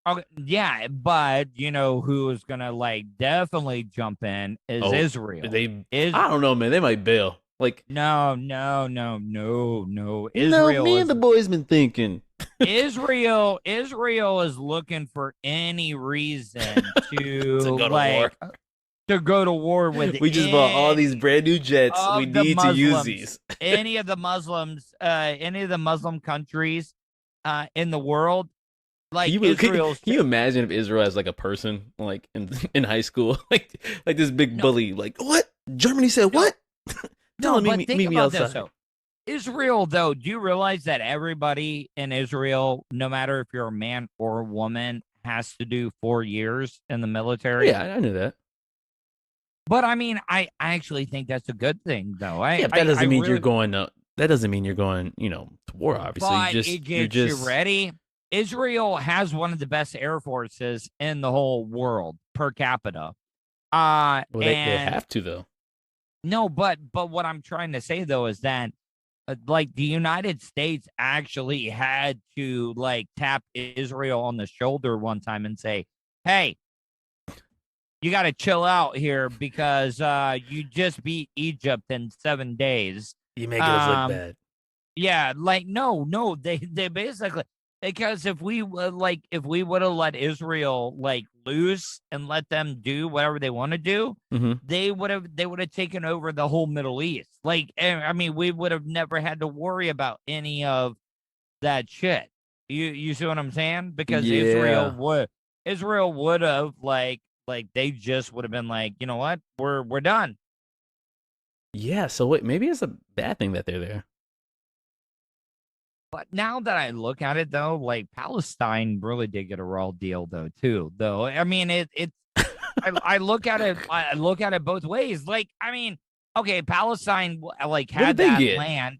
Okay, yeah, but you know who is gonna like definitely jump in is Israel. I don't know, man. They might bail. Like no. Israel. Me and the boys been thinking. Israel is looking for any reason to go to like. war. to go to war with We just bought all these any brand new jets. We of the need to use Muslims, these. any of the Muslims, any of the Muslim countries in the world, like Israel's. Can you imagine if Israel has like a person like in high school, like this big No, bully, like what? Germany said no, what? no, but Meet think me about this outside. though. Israel, though, do you realize that everybody in Israel, no matter if you're a man or a woman, has to do 4 years in the military? Yeah, I knew that. But I mean, I actually think that's a good thing, though. Yeah, but that doesn't mean you're going to. That doesn't mean you're going, to war. Obviously, But it gets you ready. Israel has one of the best air forces in the whole world per capita. Well, they have to though. No, but what I'm trying to say though is that like the United States actually had to like tap Israel on the shoulder one time and say, "Hey, you got to chill out here because you just beat Egypt in 7 days." You making us look bad. Yeah, like no, they basically, because if we would have let Israel like loose and let them do whatever they want to do, they would have taken over the whole Middle East. Like, I mean, we would have never had to worry about any of that shit. You see what I'm saying? Because Israel would have like they just would have been like, you know what, we're done. Yeah. So wait, maybe it's a bad thing that they're there. But now that I look at it, though, like Palestine really did get a raw deal, though, too. Though I mean, it's I look at it, both ways. Like, I mean, okay, Palestine like had that land.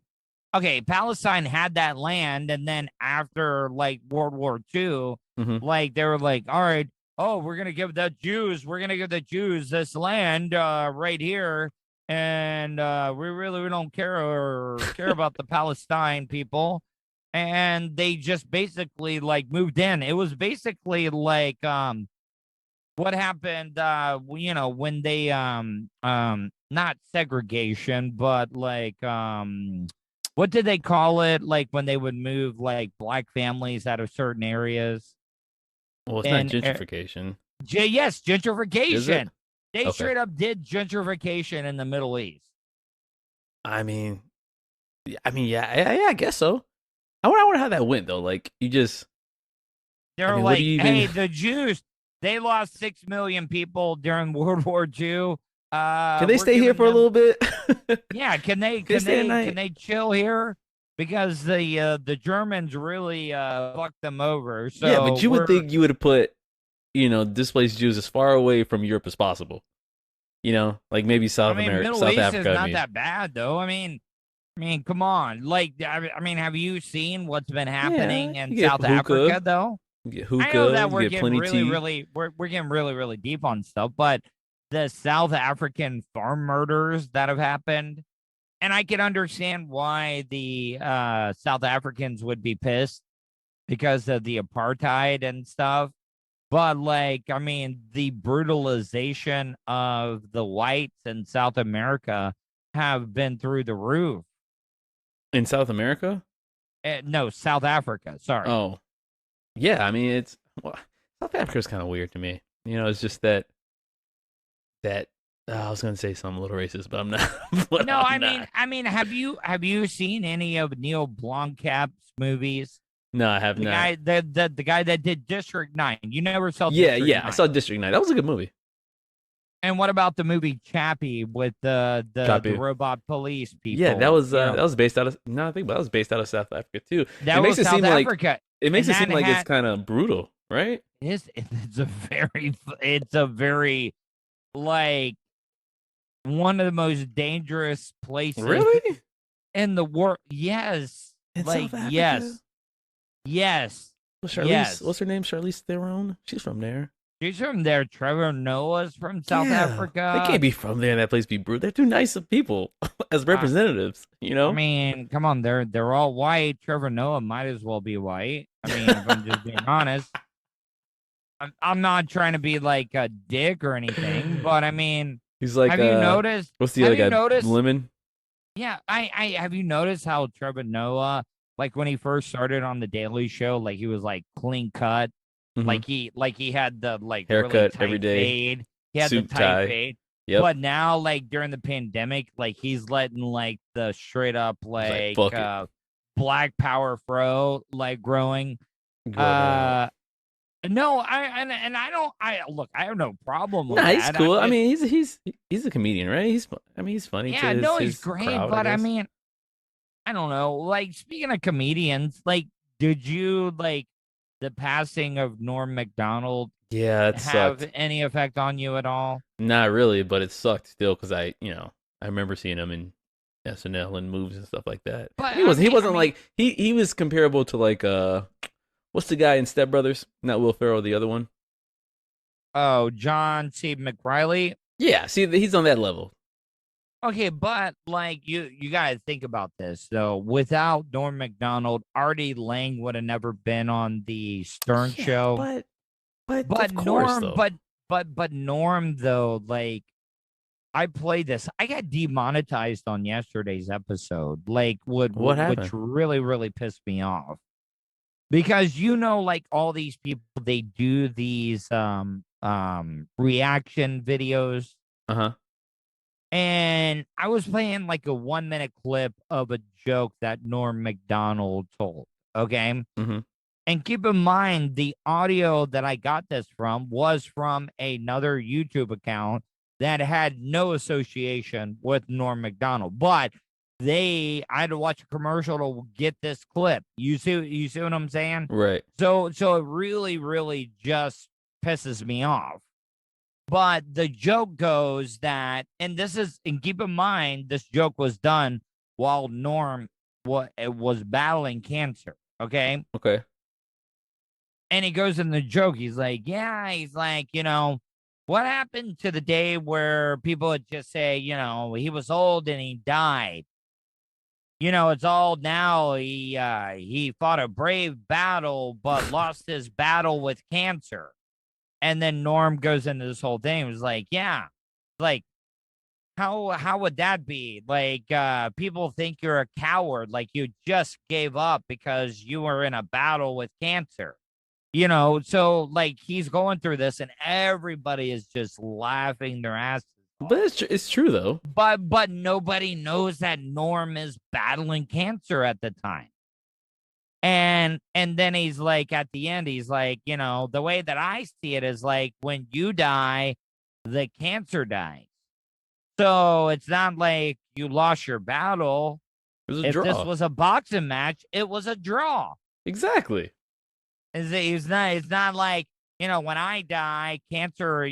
Okay, Palestine had that land, and then after like World War II, like they were like, all right, oh, we're gonna give the Jews this land right here, and we don't care about the Palestine people. And they just basically like moved in. It was basically like what happened when they not segregation, but like what did they call it? Like when they would move like black families out of certain areas. Well, it's not gentrification. Yes, gentrification. They Okay. straight up did gentrification in the Middle East. I mean, yeah, I guess so. I wonder how that went though. Like they're like, hey, the Jews, they lost 6 million people during World War II. Can they stay here for a little bit? Yeah, can they chill here? Because the Germans really fucked them over. So yeah, but you would think you would have put, displaced Jews as far away from Europe as possible. Like maybe South America, Middle South East Africa. is not that bad though. I mean, come on. Like, I mean, have you seen what's been happening in South Africa though? You get hookah, I know that we're getting we're getting really deep on stuff, but the South African farm murders that have happened, and I can understand why the South Africans would be pissed because of the apartheid and stuff. But like, I mean, the brutalization of the whites in South America have been through the roof. In South America? No, South Africa. Sorry. Oh, yeah. I mean, South Africa is kind of weird to me. It's just that I was gonna say something a little racist, but I'm not. No, I mean, have you seen any of Neil Blomkamp's movies? No, I have not. The guy that did District 9. You never saw District 9. I saw District 9. That was a good movie. And what about the movie Chappie with the robot police people? Yeah, that was based out of I think that was based out of South Africa too. That was South Africa. It makes it seem like it's kind of brutal, right? It's a very like one of the most dangerous places in the world. Yes. In like South Africa? Yes. Well, Charlize, what's her name? Charlize Theron? She's from there. She's from there. Trevor Noah's from South Africa. They can't be from there and that place be brutal. They're too nice of people as representatives, I mean, come on, they're all white. Trevor Noah might as well be white. I mean, if I'm just being honest. I'm not trying to be like a dick or anything, but I mean, he's like, have you noticed? What's the other guy? Lemon? Yeah, I have you noticed how Trevor Noah, like when he first started on the Daily Show, like he was like clean cut, like he had the like haircut really tight every day. fade. He had Suit the tight tie. fade. Yep. But now, like during the pandemic, like he's letting like the straight up like fuck it. black power fro like growing. Grow. No, I don't. I look. I have no problem with Nah, he's that. cool. I mean, he's a comedian, right? He's funny to Yeah, no, he's his great. crowd, But I I guess. mean, I don't know. Like speaking of comedians, like, did you like the passing of Norm Macdonald Yeah, it have sucked. any effect on you at all? Not really, but it sucked still because I remember seeing him in SNL and movies and stuff like that. But He wasn't like he was comparable to like what's the guy in Step Brothers? Not Will Ferrell, the other one. oh, John C. McReilly. Yeah, see, he's on that level. Okay, but like you gotta think about this though. Without Norm Macdonald, Artie Lang would have never been on the Stern Show. But of course, Norm, though. but Norm though, like I played this. I got demonetized on yesterday's episode. Like What which happened? really, really pissed me off. Because like all these people, they do these reaction videos. Uh-huh. And I was playing like a 1 minute clip of a joke that Norm Macdonald told. Okay. Mm-hmm. And keep in mind, the audio that I got this from was from another YouTube account that had no association with Norm Macdonald. But I had to watch a commercial to get this clip. You see what I'm saying? Right. So it really, really just pisses me off. But the joke goes that, and keep in mind, this joke was done while Norm was battling cancer. Okay. Okay. And he goes in the joke. He's like, what happened to the day where people would just say, he was old and he died? It's all now. He fought a brave battle, but lost his battle with cancer. And then Norm goes into this whole thing. It was like, yeah, like, how would that be? Like, people think you're a coward. Like you just gave up because you were in a battle with cancer. So like he's going through this and everybody is just laughing their asses off. But it's true though. But nobody knows that Norm is battling cancer at the time. And then he's like, at the end, he's like, the way that I see it is like when you die, the cancer dies. So it's not like you lost your battle. It was a If draw. this was a boxing match, it was a draw. Exactly. It's not like, when I die, cancer,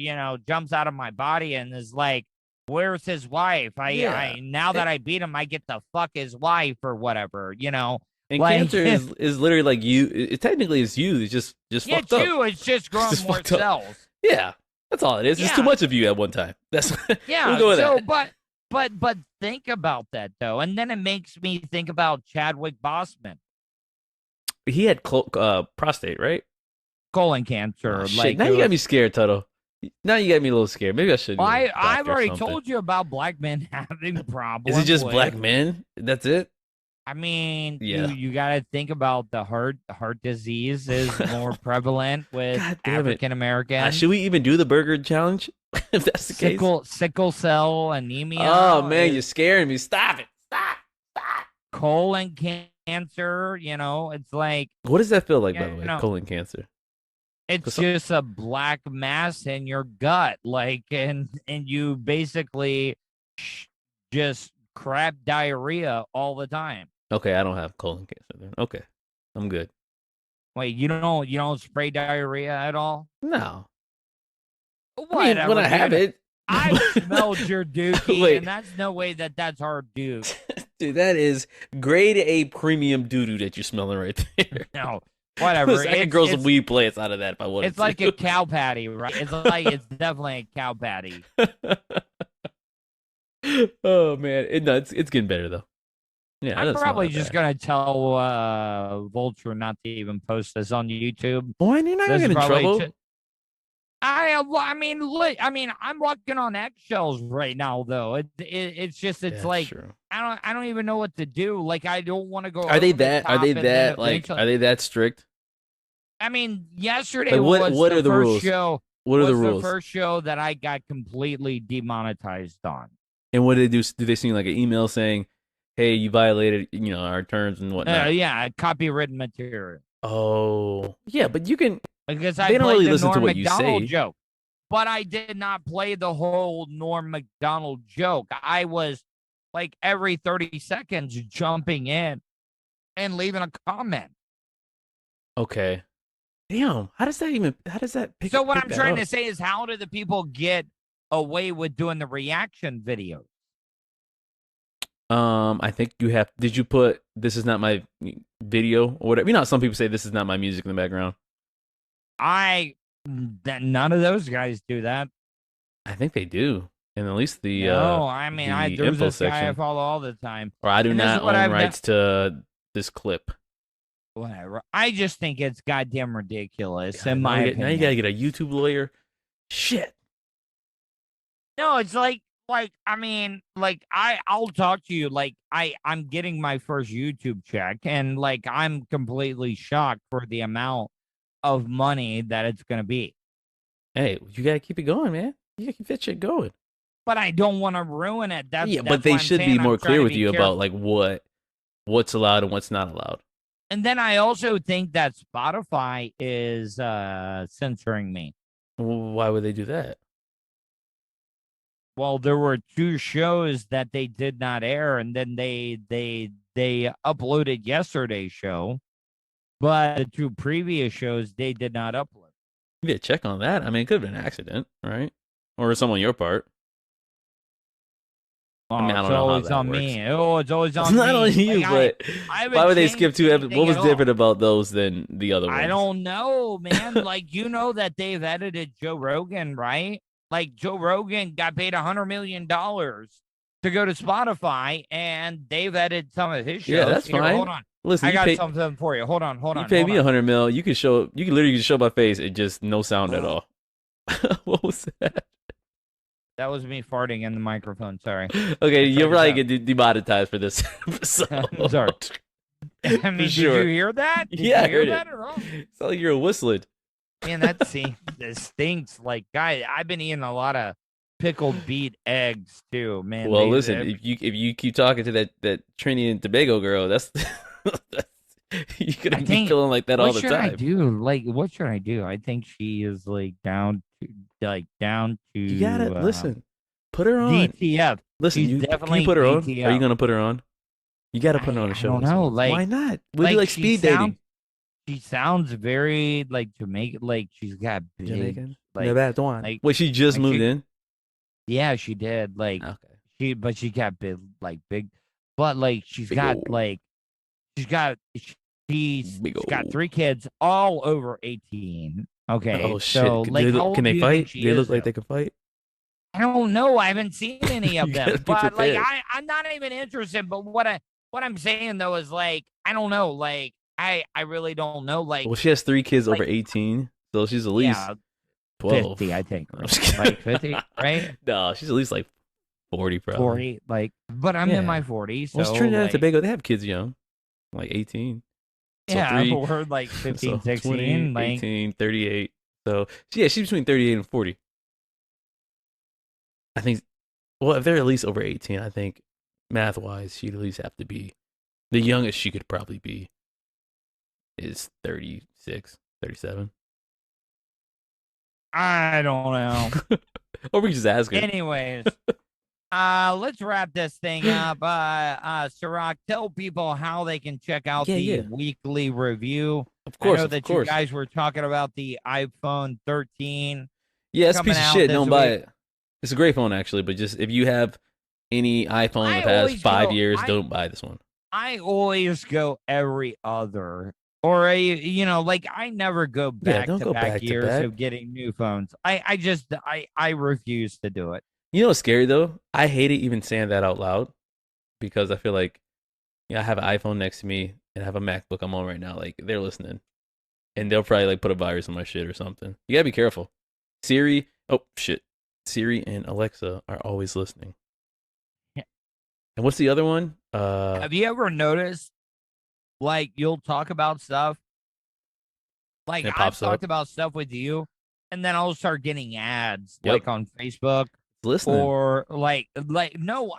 jumps out of my body and is like, where's his wife? Now that I beat him, I get to fuck his wife or whatever, And like, cancer is literally like you. It technically is you. It's just fucked up. It's just growing Just more fucked up. cells. Yeah, that's all it is. It's too much of you at one time. That's we'll go with that. But think about that though, and then it makes me think about Chadwick Boseman. He had prostate, right? Colon cancer. Oh, shit. Now you got me scared, Tuddle. Now you got me a little scared. Maybe I should. I've already told you about black men having problems. Is it just black men? That's it? I mean, yeah. you got to think about the heart disease is more prevalent with African Americans. Should we even do the burger challenge? If that's the case. Sickle cell anemia. Oh man, you're scaring me. Stop it. Stop. Colon cancer, it's like. What does that feel like, by the way? Colon cancer. It's just a black mass in your gut, like, and you basically just crap diarrhea all the time. Okay, I don't have colon cancer then. Okay, I'm good. Wait, you don't spray diarrhea at all? No. Whatever, I mean, when I have it, I smelled your dookie, and that's no way that's our duke. Dude, that is grade A premium doo-doo that you're smelling right there. No. Whatever. I could grow some weed plants out of that if I wanted. It's like a cow patty, right? It's definitely a cow patty. Oh man, it's getting better though. Yeah, I'm probably just gonna tell Vulture not to even post this on YouTube. Boy, you're not gonna get in trouble. I mean, I'm walking on eggshells right now, though. It's like true. I don't even know what to do. Like, I don't want to go. Are they that strict? I mean, yesterday like, was what the are the first rules? show. What are the was the rules? first show that I got completely demonetized on. And what do they do? Do they send like an email saying, "Hey, you violated, our terms and whatnot"? Yeah, copywritten material. Oh, yeah, but you can. Because I They don't played really the listen to Norm what you Macdonald say. joke. But I did not play the whole Norm Macdonald joke. I was like every 30 seconds jumping in and leaving a comment. Okay. Damn. How does that pick So what pick I'm that trying up? to say is, how do the people get away with doing the reaction videos? I think you have. Did you put "This is not my video" or whatever? Some people say "This is not my music" in the background. None of those guys do that. I think they do, and at least No, I mean, the there's info this guy I section. follow all the time. Or I do And this is not what own I've done. rights to this clip. Whatever. I just think it's goddamn ridiculous, God, in my opinion. Now you gotta get a YouTube lawyer. Shit. No, it's like I mean, like I'll talk to you. Like I'm getting my first YouTube check, and like I'm completely shocked for the amount of money that it's gonna be. Hey, you gotta keep it going, man. You gotta keep that shit going. But I don't want to ruin it. That's but they why I'm should saying be more I'm trying clear to with be you careful. about like what's allowed and what's not allowed. And then I also think that Spotify is censoring me. Why would they do that? Well, there were 2 shows that they did not air, and then they uploaded yesterday's show, but the 2 previous shows they did not upload. You gotta check on that. I mean, it could have been an accident, right? Or some on your part. Oh, I mean, I don't it's know how always that on works. me. Oh, it's always on It's me. not on you, Like, but I why would they skip changed 2 episodes? What anything was at different all. about those than the other ones? I don't know, man. Like, you know that they've edited Joe Rogan, right? Like, Joe Rogan got paid $100 million to go to Spotify, and they've edited some of his shows. Yeah, that's Here, fine. hold on. Listen, I got something for you. Hold on. You pay me $100 million. You can literally just show my face and just no sound at all. What was that? That was me farting in the microphone. Sorry. Okay, you'll probably get demonetized for this episode. I'm sorry. I mean, did you hear that? Did Yeah, you I heard that it. or not? It's like you're whistling. Man, this stinks. Like, guy, I've been eating a lot of pickled beet eggs too, man. Well, listen, if you keep talking to that Trinity and Tobago girl, that's you're gonna be feeling like that all the time. What should I do? Like, what should I do? I think she is down to. You gotta listen. Put her on. DTF. Listen, can you put her on? Are you gonna put her on? You gotta put her on the show. I don't know. Like, why not? We do like speed dating. She sounds very Jamaican. Like, she's got big, Jamaican. Like, wait, she just moved in. Yeah, she did. Like, okay. She got big, but like she's got 3 kids, all over 18. Okay. Oh shit! So can they fight? Do they look like they can fight? I don't know. I haven't seen any of them, but prepared. I'm not even interested. But what I'm saying though is I don't know. Like, I really don't know. Like, well, she has 3 kids over 18, so she's at least 12. 50, I think. Like 50, right? No, she's at least like 40, probably. 40, but I'm in my 40s. So well, Trinidad and Tobago, they have kids young, like 18. So we're like 15, 16, 20, 18, 38. So yeah, she's between 38 and 40. I think. Well, if they're at least over 18, I think math-wise, she'd at least have to be the youngest she could probably be is 36, 37. I don't know. Or we just ask her. Anyways, let's wrap this thing up. Serak, tell people how they can check out the weekly review. Of course, I know that you guys were talking about the iPhone 13. Yeah, it's a piece of shit. Don't buy it. It's a great phone, actually, but just if you have any iPhone in the past 5 years, don't buy this one. I always go every other. Or, I never go back to back years of getting new phones. I refuse to do it. You know what's scary, though? I hate it even saying that out loud because I feel like, I have an iPhone next to me and I have a MacBook I'm on right now. Like, they're listening. And they'll probably, put a virus on my shit or something. You gotta be careful. Siri and Alexa are always listening. Yeah. And what's the other one? Have you ever noticed, you'll talk about stuff, I've talked about stuff with you, and then I'll start getting ads Yep. like on Facebook Listening. or like no,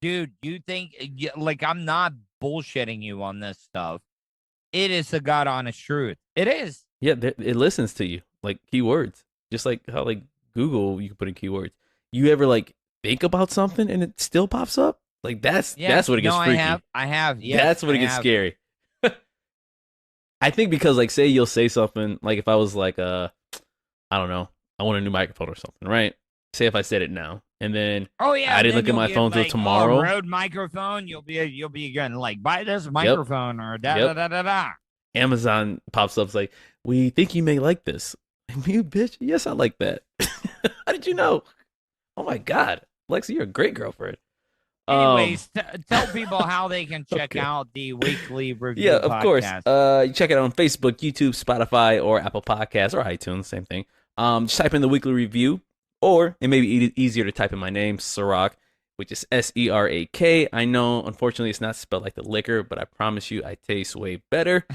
dude, you think like I'm not bullshitting you on this stuff. It is the God honest truth. It is. Yeah, it listens to you, like keywords. Just like how like Google, you can put in keywords. You ever like think about something and it still pops up? Like that's what it gets freaky. I have. Yes, that's when it gets scary. I think because like say you'll say something like if I was like I don't know, I want a new microphone or something, right? Say if I said it now and then I didn't look at my phone till tomorrow. Rode microphone, you'll be gonna like buy this microphone or da da da da. Amazon pops up like, we think you may like this. You bitch, yes I like that. How did you know? Oh my God, Lexi, you're a great girlfriend. Anyways, tell people how they can check out the weekly review. Yeah, of podcast. course. You check it out on Facebook, YouTube, Spotify, or Apple Podcasts, or iTunes, same thing. Just type in the weekly review, or it may be easier to type in my name, Serak, which is Serak. I know, unfortunately, it's not spelled like the liquor, but I promise you, I taste way better.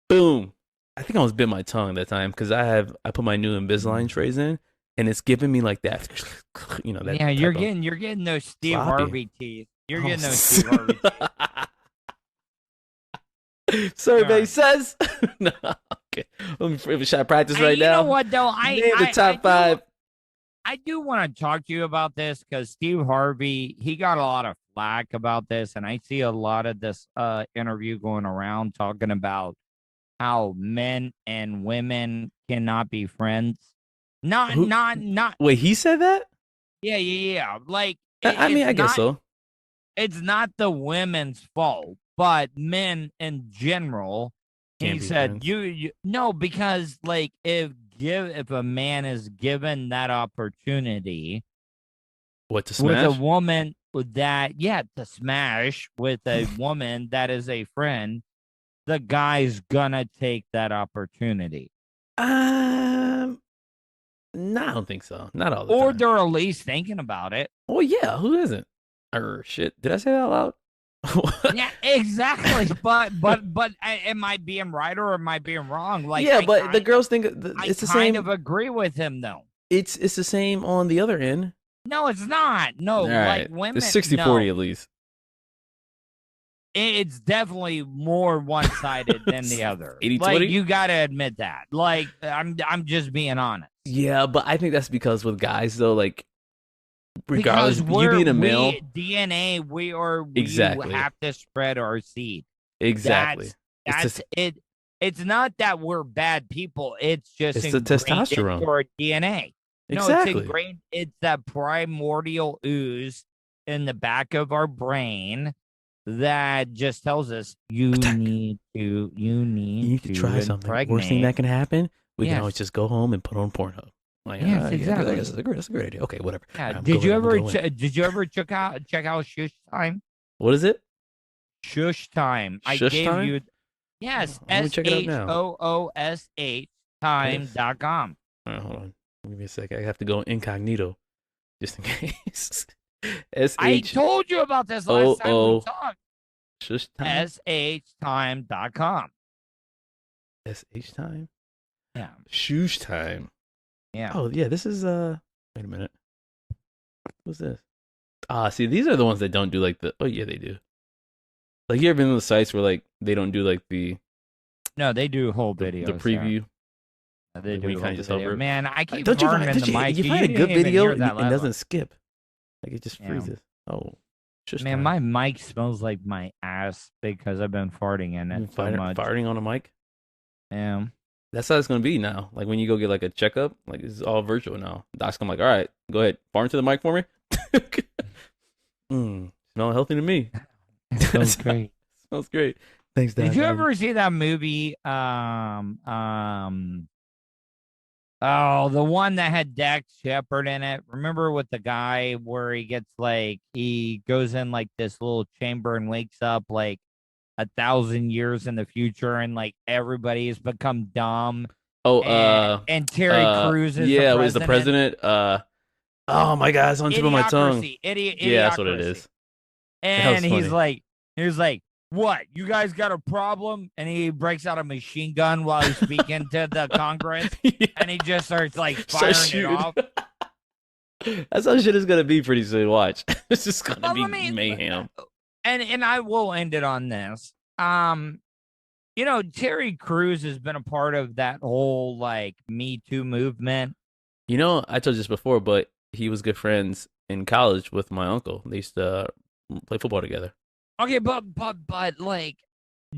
Boom. I think I almost bit my tongue that time because I put my new Invisalign trays in. And it's giving me like that, that. Yeah, you're getting those Steve Harvey teeth. You're getting those Steve Harvey teeth. Survey says. No, okay. Should I practice right now? You know what though? Name the top 5. I do want to talk to you about this because Steve Harvey, he got a lot of flack about this, and I see a lot of this interview going around talking about how men and women cannot be friends. Not. Wait, he said that? Yeah. Like, I guess so. It's not the women's fault, but men in general. He said, no, because like if a man is given that opportunity, to smash with a woman to smash with a woman that is a friend, the guy's gonna take that opportunity. No, I don't think so. Not all the time. Or time. they're at least thinking about it. Well, yeah, who isn't? Shit. Did I say that out loud? Yeah, exactly. But am I being right or am I being wrong? Like, yeah, but the girls think it's the same. I kind of agree with him though. It's the same on the other end. No, it's not. No, like women. It's 60-40 at least. It's definitely more one-sided than the other. 80-20? Like, you got to admit that. Like, I'm just being honest. Yeah, but I think that's because with guys though, like, regardless, you being a male, DNA, we exactly have to spread our seed. Exactly. That's it. It's not that we're bad people. It's just the testosterone or DNA. Exactly. No, it's ingrained. It's that primordial ooze in the back of our brain that just tells us you need to try something. Worst thing that can happen, we can always just go home and put on Pornhub. Like, yes, exactly. That's a great idea. Okay, whatever. Yeah. Right, did you ever check out Shush Time? What is it? Shush Time. Shush I gave time? You. Yes, SHOOSH time.com. All right, hold on. Give me a sec. I have to go incognito just in case. I told you about this last time we talked. Shush time. SHtime.com. SH time? Yeah. Shush time. Yeah. Oh, yeah. This is wait a minute. What's this? See, these are the ones that don't do like the. Oh, yeah, they do. Like, you ever been on the sites where like they don't do like the. No, they do whole videos. The preview. Yeah. They do whole video. Man, I keep don't farting in the mic. You find a good video and it doesn't skip. Like, it just freezes. Oh. Man, my mic smells like my ass because I've been farting in it so much. Farting on a mic? Yeah. That's how it's going to be now. Like, when you go get, like, a checkup, like, it's all virtual now. Doc's going to be like, all right, go ahead. Fart into the mic for me. Smell healthy to me. It smells great. Smells great. Thanks, Doc. Did you ever see that movie, the one that had Dax Shepard in it? Remember with the guy where he gets, like, he goes in, like, this little chamber and wakes up, like, 1,000 years in the future, and like everybody has become dumb. And Terry Crews is it was the president. Oh my God, it's on the tip of my tongue. Idiocracy. Yeah, that's what it is. And he's like, what? You guys got a problem? And he breaks out a machine gun while he's speaking to the Congress, Yeah. and he just starts like Start firing it shooting. off. That's how shit is gonna be pretty soon. Watch. It's just gonna Well, be mayhem. And I will end it on this. Terry Crews has been a part of that whole like Me Too movement. You know, I told you this before, but he was good friends in college with my uncle. They used to play football together. Okay, but like,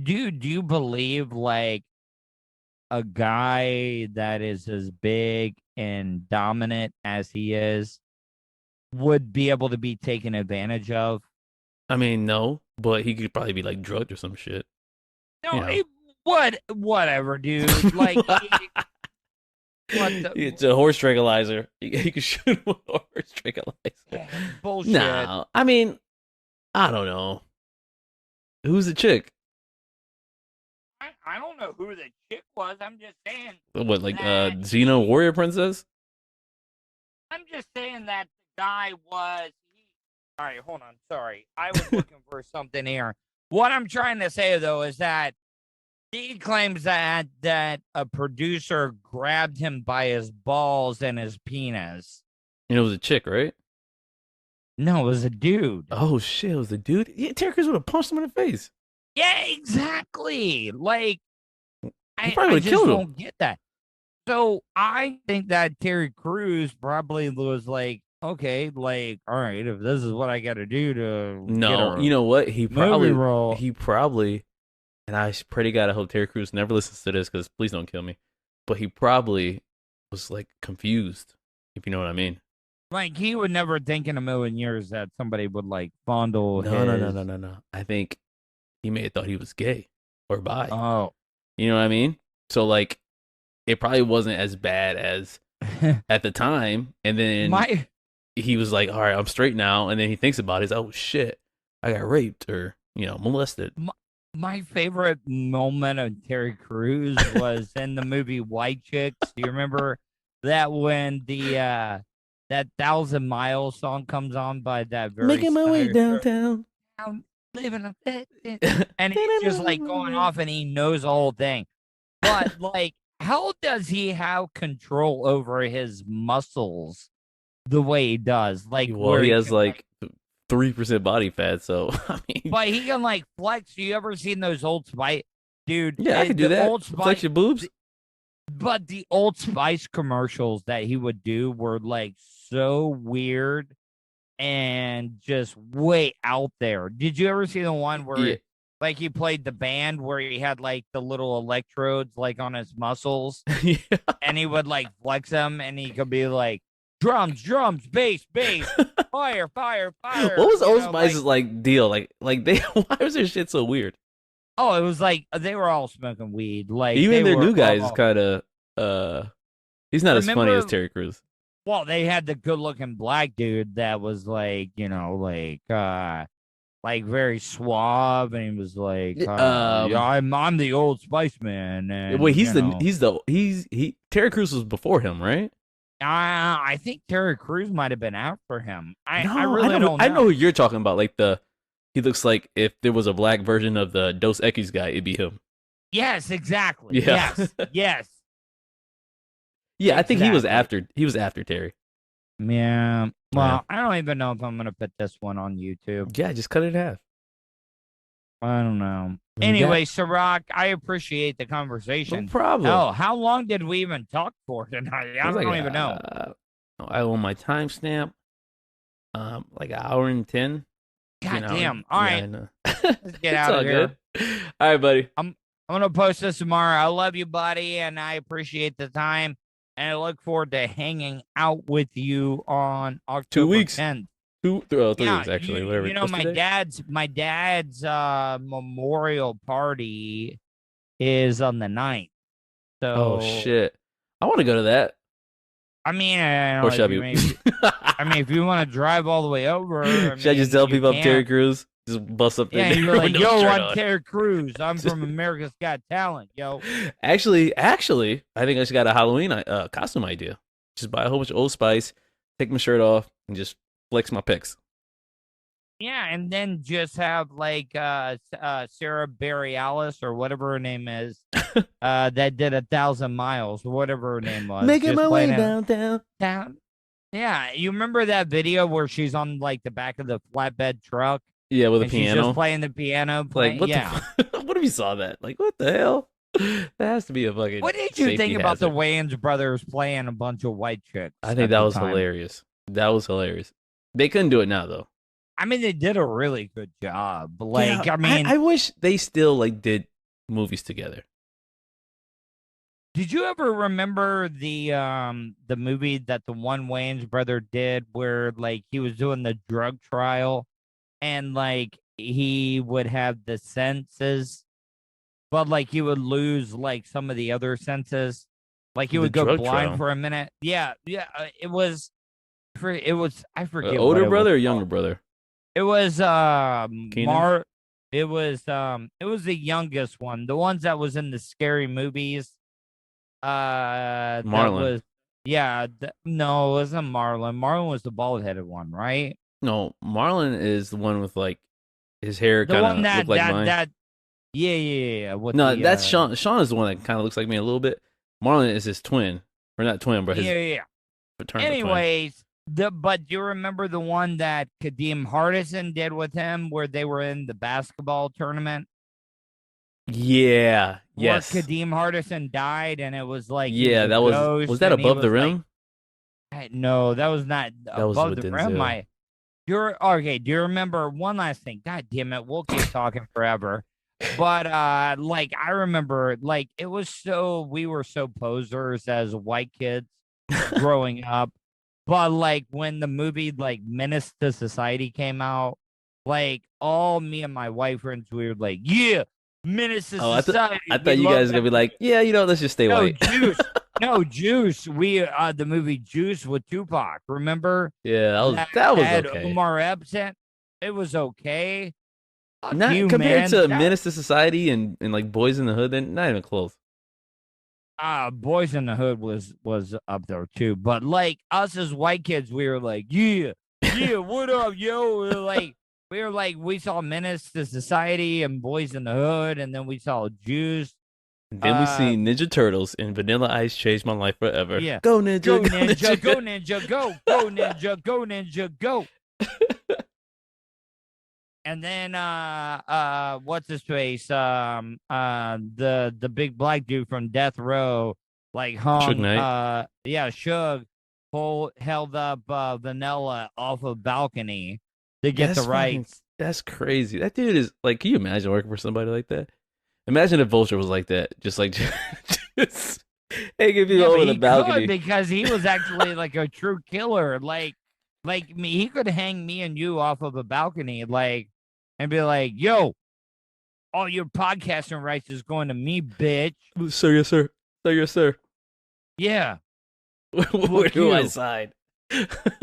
dude, do you believe like a guy that is as big and dominant as he is would be able to be taken advantage of? I mean, no, but he could probably be like drugged or some shit. No, You know. whatever, dude. Like, what the It's a horse tranquilizer. He could shoot him with a horse tranquilizer. bullshit? No, I mean, I don't know. Who's the chick? I don't know who the chick was. I'm just saying. What, like that Xena Warrior Princess? I'm just saying that the guy was. All right, hold on. Sorry, I was looking for something here. What I'm trying to say though is that he claims that a producer grabbed him by his balls and his penis. It was a chick, right? No, it was a dude. Oh shit, it was a dude. Yeah, Terry Crews would have punched him in the face. Yeah, exactly. Like, He probably I would've just killed him. don't get that. So I think that Terry Crews probably was like, okay, like, all right, if this is what I got to do to No, get a you know what? He movie role. probably, and I pray to God I hope Terry Crews never listens to this because please don't kill me. But he probably was like confused, if you know what I mean. Like, he would never think in a million years that somebody would like fondle No, his. no. I think he may have thought he was gay or bi. Oh, You know what I mean? So like, it probably wasn't as bad as at the time. And then he was like, all right, I'm straight now. And then he thinks about it. He's like, oh shit, I got raped or, molested. My favorite moment of Terry Crews was in the movie White Chicks. Do you remember that when the that 1,000 Mile song comes on by that very Making my way downtown. I'm living a bit, and he's just like going off and he knows the whole thing. But like, how does he have control over his muscles the way he does? Like, Well, he has can, like 3% body fat, so I mean, but he can like flex. You ever seen those Old Spice, dude? yeah, I can do that. Old Spice, flex your boobs. But the Old Spice commercials that he would do were like so weird and just way out there. Did you ever see the one where like he played the band where he had like the little electrodes like on his muscles Yeah. and he would like flex them and he could be like drums, bass, fire. What was Old Spice's like deal? Like they why was their shit so weird? Oh, it was like they were all smoking weed. Like even their new guys is kind of he's not as funny as Terry Crews. Well, they had the good-looking black dude that was like, like very suave, and he was like, yeah, I'm the Old Spice Man. And, wait, Terry Crews was before him, right? I think Terry Crews might have been after him. I really don't know. I know who you're talking about. Like he looks like if there was a black version of the Dos Equis guy, it'd be him. Yes, exactly. Yeah. Yes. Yeah, I think he was after Terry. Yeah. Well, I don't even know if I'm gonna put this one on YouTube. Yeah, just cut it in half. I don't know. Anyway, Serak, I appreciate the conversation. No problem. Oh, how long did we even talk for tonight? I don't even know. I own my timestamp. Like an hour and 10. God damn. All right. Let's get out of here. Good. All right, buddy. I'm gonna post this tomorrow. I love you, buddy, and I appreciate the time. And I look forward to hanging out with you on October 2 weeks. 10th. 3 weeks actually. My dad's memorial party is on the 9th. So oh shit, I want to go to that. I mean, Or should if you want to drive all the way over, should I just tell people I'm Terry Crews? Just bust up there. Yeah, you're like, yo, I'm Terry Crews. I'm from America's Got Talent, yo. Actually, I think I just got a Halloween costume idea. Just buy a whole bunch of Old Spice, take my shirt off, and just flex my pecs. Yeah, and then just have like Sarah Bareilles or whatever her name is, that did 1,000 miles or whatever her name was, Making just my way playing it downtown. down. Yeah, you remember that video where she's on like the back of the flatbed truck Yeah, with a and she's just piano. playing the piano, Like, playing. what Yeah. what if you saw that? Like, what the hell? That has to be a fucking What did you think safety about the hazard. Wayans brothers playing a bunch of white chicks I think at that the was time? hilarious. That was hilarious. They couldn't do it now, though. I mean, they did a really good job. Like, Yeah, I mean, I wish they still like did movies together. did you ever remember the movie that the one Wayans brother did where like he was doing the drug trial and like he would have the senses, but like he would lose like some of the other senses. Like he The would go drug blind trial. for a minute. Yeah, yeah. I forget what Older it brother was or younger called. brother? It was Keenan? it was the youngest one, the ones that was in the scary movies. That Marlon. was no, it wasn't Marlon. Marlon was the bald headed one, right? No, Marlon is the one with like his hair The one kind of that looked like that mine. that yeah. With No, the, that's Sean. Sean is the one that kind of looks like me a little bit. Marlon is his twin, or not twin, but his yeah. fraternal twin. Anyways, but do you remember the one that Kadeem Hardison did with him, where they were in the basketball tournament? Yeah. Yes. Where Kadeem Hardison died, and it was like Yeah, that was that above the rim? No, that was not That was above with the rim. Denzel. You're okay. Do you remember one last thing? God damn it, we'll keep talking forever. But like I remember, like we were so posers as white kids growing up. But like when the movie like Menace to Society came out, like all me and my white friends, we were like, yeah, Menace to Society. I thought you guys were gonna be like, yeah, let's just stay white. Juice. No, Juice. We the movie Juice with Tupac. Remember? Yeah, that was had okay. Omar Epps in. It was okay. Not compared to Menace to Society and like Boys in the Hood, then not even close. Boys in the Hood was up there too. But like us as white kids, we were like, yeah, what up, yo? We saw Menace to Society and Boys in the Hood, and then we saw Juice. And then we seen Ninja Turtles and Vanilla Ice changed my life forever. Yeah. Go Ninja, go Ninja, go Ninja, go Ninja, go Ninja, go. And then what's his face? The big black dude from Death Row, like hung Suge Knight. Suge held up Vanilla off a balcony to get the rights. That's crazy. That dude is like, can you imagine working for somebody like that? Imagine if Vulture was like that, just hanging people over the balcony. Because he was actually like a true killer. Like me, he could hang me and you off of a balcony, like, and be like, "Yo, all your podcasting rights is going to me, bitch." Sir, yes, sir. Sir, yes, sir. Yeah. Where do I sign?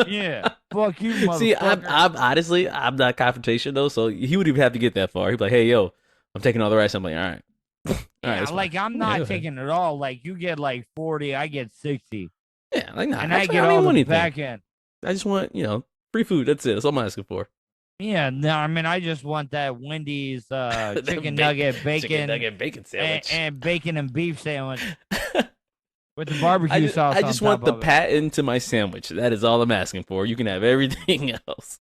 Yeah. Fuck you, motherfucker. See, I'm honestly, I'm not confrontational, so he would even have to get that far. He'd be like, "Hey, yo, I'm taking all the rights." I'm like, "All right." Yeah, like I'm not taking it all. Like you get like 40, I get 60. Yeah, like nah, and I get all the back end. I just want, free food. That's it. That's all I'm asking for. Yeah, no, I mean I just want that Wendy's chicken nugget bacon sandwich and bacon and beef sandwich with the barbecue sauce. I just want the patent to my sandwich. That is all I'm asking for. You can have everything else.